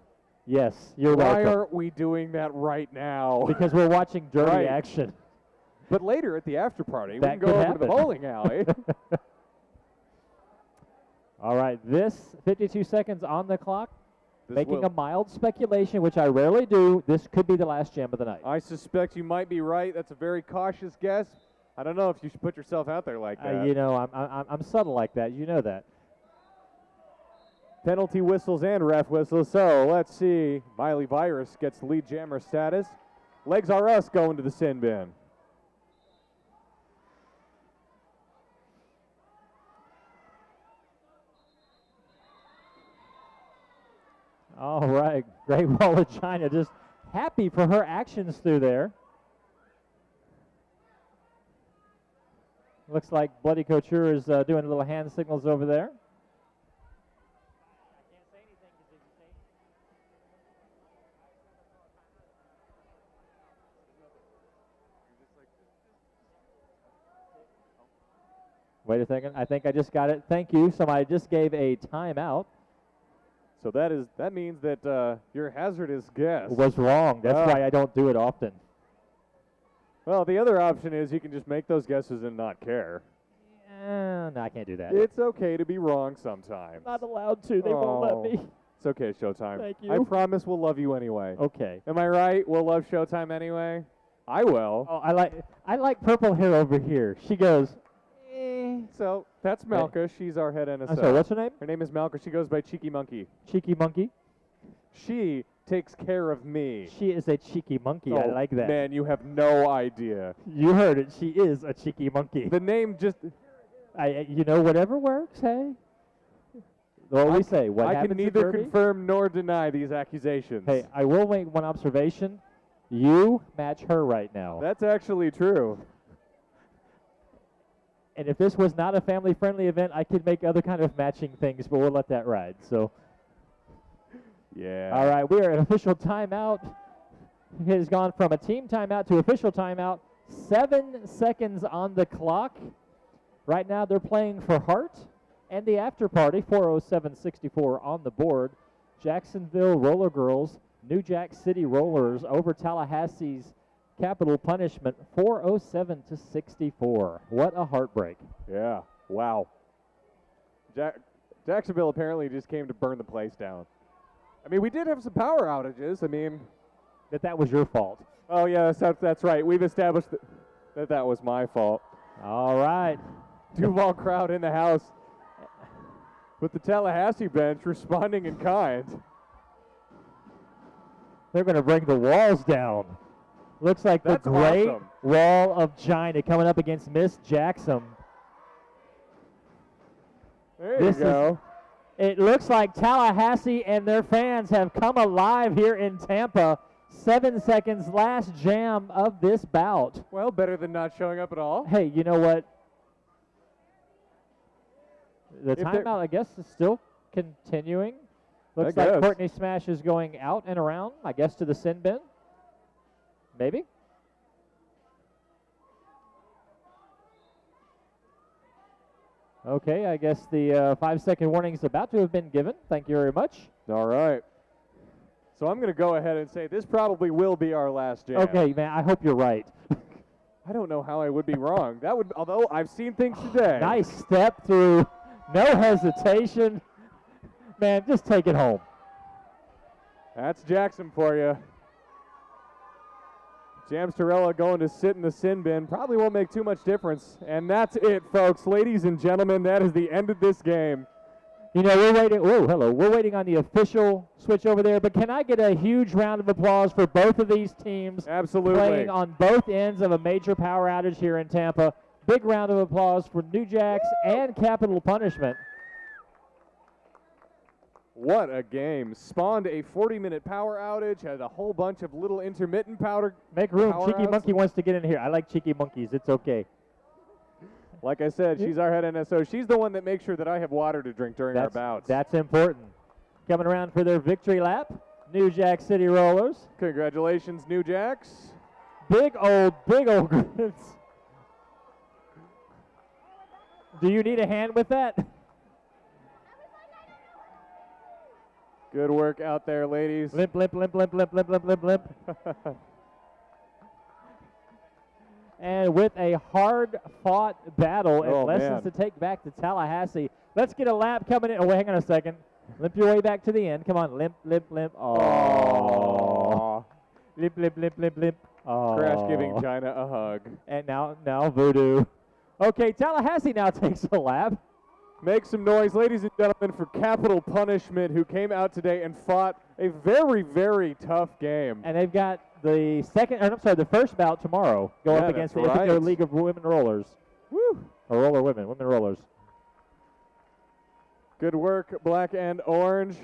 Speaker 1: yes, you're welcome.
Speaker 2: Why aren't we doing that right now?
Speaker 1: Because we're watching Derby action.
Speaker 2: But later at the after party,
Speaker 1: That
Speaker 2: we can go
Speaker 1: could
Speaker 2: over to the
Speaker 1: happen.
Speaker 2: bowling alley.
Speaker 1: All right, this 52 seconds on the clock. Making
Speaker 2: will-
Speaker 1: a mild speculation, which I rarely do, this could be the last jam of the night.
Speaker 2: I suspect you might be right. That's a very cautious guess. I don't know if you should put yourself out there like that.
Speaker 1: You know, I'm subtle like that. You know that.
Speaker 2: Penalty whistles and ref whistles. So let's see. Miley Virus gets lead jammer status. Legs are us going to the sin bin.
Speaker 1: All right, Great Wall of China just happy for her actions through there. Looks like Bloody Couture is doing little hand signals over there. Wait a second. I think I just got it. Thank you. Somebody just gave a timeout.
Speaker 2: So that means that your hazardous guess
Speaker 1: Was wrong. That's why I don't do it often.
Speaker 2: Well, the other option is you can just make those guesses and not care.
Speaker 1: No, I can't do that.
Speaker 2: It's okay to be wrong sometimes.
Speaker 1: Not allowed to. They won't let me.
Speaker 2: It's okay, Showtime.
Speaker 1: Thank
Speaker 2: I
Speaker 1: you.
Speaker 2: promise we'll love you anyway.
Speaker 1: Okay.
Speaker 2: Am I right? We'll love Showtime anyway? I will.
Speaker 1: Oh, I like purple hair over here. She goes, eh.
Speaker 2: So that's Malka. She's our head NSO.
Speaker 1: I'm sorry, what's her name?
Speaker 2: Her name is Malka. She goes by Cheeky Monkey.
Speaker 1: Cheeky Monkey.
Speaker 2: She takes care of me.
Speaker 1: She is a cheeky monkey. I like that.
Speaker 2: Man, you have no idea.
Speaker 1: You heard it. She is a cheeky monkey.
Speaker 2: The name just...
Speaker 1: You know, whatever works, hey. What we say, what
Speaker 2: I
Speaker 1: happens
Speaker 2: can
Speaker 1: to
Speaker 2: neither
Speaker 1: Derby?
Speaker 2: confirm nor deny these accusations.
Speaker 1: Hey, I will make one observation. You match her right now.
Speaker 2: That's actually true.
Speaker 1: And if this was not a family-friendly event, I could make other kind of matching things, but we'll let that ride. So,
Speaker 2: yeah.
Speaker 1: all right, we are at official timeout. It has gone from a team timeout to official timeout. 7 seconds on the clock. Right now, they're playing for Hart and the after party. 4:07:64 on the board. Jacksonville Roller Girls, New Jack City Rollers over Tallahassee's Capital Punishment, 4:07:64. What a heartbreak.
Speaker 2: Yeah. Wow. Jacksonville apparently just came to burn the place down. I mean, we did have some power outages. I mean,
Speaker 1: That was your fault.
Speaker 2: oh yeah, that's right. We've established that was my fault.
Speaker 1: All right.
Speaker 2: Duval crowd in the house with the Tallahassee bench responding in kind.
Speaker 1: They're going to bring the walls down. Looks like
Speaker 2: That's
Speaker 1: the great
Speaker 2: awesome.
Speaker 1: wall of China coming up against Miss Jackson.
Speaker 2: There
Speaker 1: This
Speaker 2: you go.
Speaker 1: It looks like Tallahassee and their fans have come alive here in Tampa. 7 seconds, last jam of this bout.
Speaker 2: Well, better than not showing up at all.
Speaker 1: Hey, you know what? The
Speaker 2: If they're-
Speaker 1: timeout, I guess, is still continuing. Looks
Speaker 2: I
Speaker 1: like
Speaker 2: guess.
Speaker 1: Courtney Smash is going out and around, I guess, to the sin bin. Maybe. Okay, I guess the 5-second warning is about to have been given. Thank you very much.
Speaker 2: All right. So I'm going to go ahead and say this probably will be our last jam.
Speaker 1: Okay, man, I hope you're right.
Speaker 2: I don't know how I would be wrong. That would, although I've seen things today.
Speaker 1: Nice step through. No hesitation. Man, just take it home.
Speaker 2: That's Jackson for you. Jamsterella going to sit in the sin bin. Probably won't make too much difference. And that's it, folks. Ladies and gentlemen, that is the end of this game.
Speaker 1: You know, we're waiting. Whoa, hello. We're waiting on the official switch over there. But can I get a huge round of applause for both of these teams
Speaker 2: Absolutely.
Speaker 1: playing on both ends of a major power outage here in Tampa? Big round of applause for New Jacks and Capital Punishment.
Speaker 2: What a game. Spawned a 40-minute power outage, had a whole bunch of little intermittent power.
Speaker 1: Make room.
Speaker 2: Power
Speaker 1: Cheeky
Speaker 2: outs.
Speaker 1: Monkey wants to get in here. I like Cheeky Monkeys. It's okay.
Speaker 2: Like I said, she's our head NSO. She's the one that makes sure that I have water to drink during our bouts.
Speaker 1: That's important. Coming around for their victory lap, New Jack City Rollers.
Speaker 2: Congratulations, New Jacks.
Speaker 1: Big old grips. Do you need a hand with that?
Speaker 2: Good work out there, ladies.
Speaker 1: Limp, limp, limp, limp, limp, limp, limp, limp, limp. And with a hard-fought battle and
Speaker 2: Oh,
Speaker 1: lessons
Speaker 2: man.
Speaker 1: to take back to Tallahassee. Let's get a lap coming in. Oh, wait, hang on a second. Limp your way back to the end. Come on, limp, limp, limp. Oh. Limp, limp, limp, limp, limp. Oh.
Speaker 2: Crash giving China a hug.
Speaker 1: And now Voodoo. Okay, Tallahassee now takes a lap.
Speaker 2: Make some noise, ladies and gentlemen, for Capital Punishment, who came out today and fought a very, very tough game.
Speaker 1: And they've got the first bout tomorrow. Go
Speaker 2: Yeah,
Speaker 1: up against the
Speaker 2: that's
Speaker 1: Ithaca
Speaker 2: right.
Speaker 1: League of Women Rollers.
Speaker 2: Woo!
Speaker 1: Or women rollers.
Speaker 2: Good work, Black and Orange.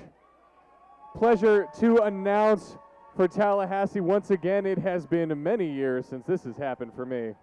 Speaker 2: Pleasure to announce for Tallahassee once again, it has been many years since this has happened for me.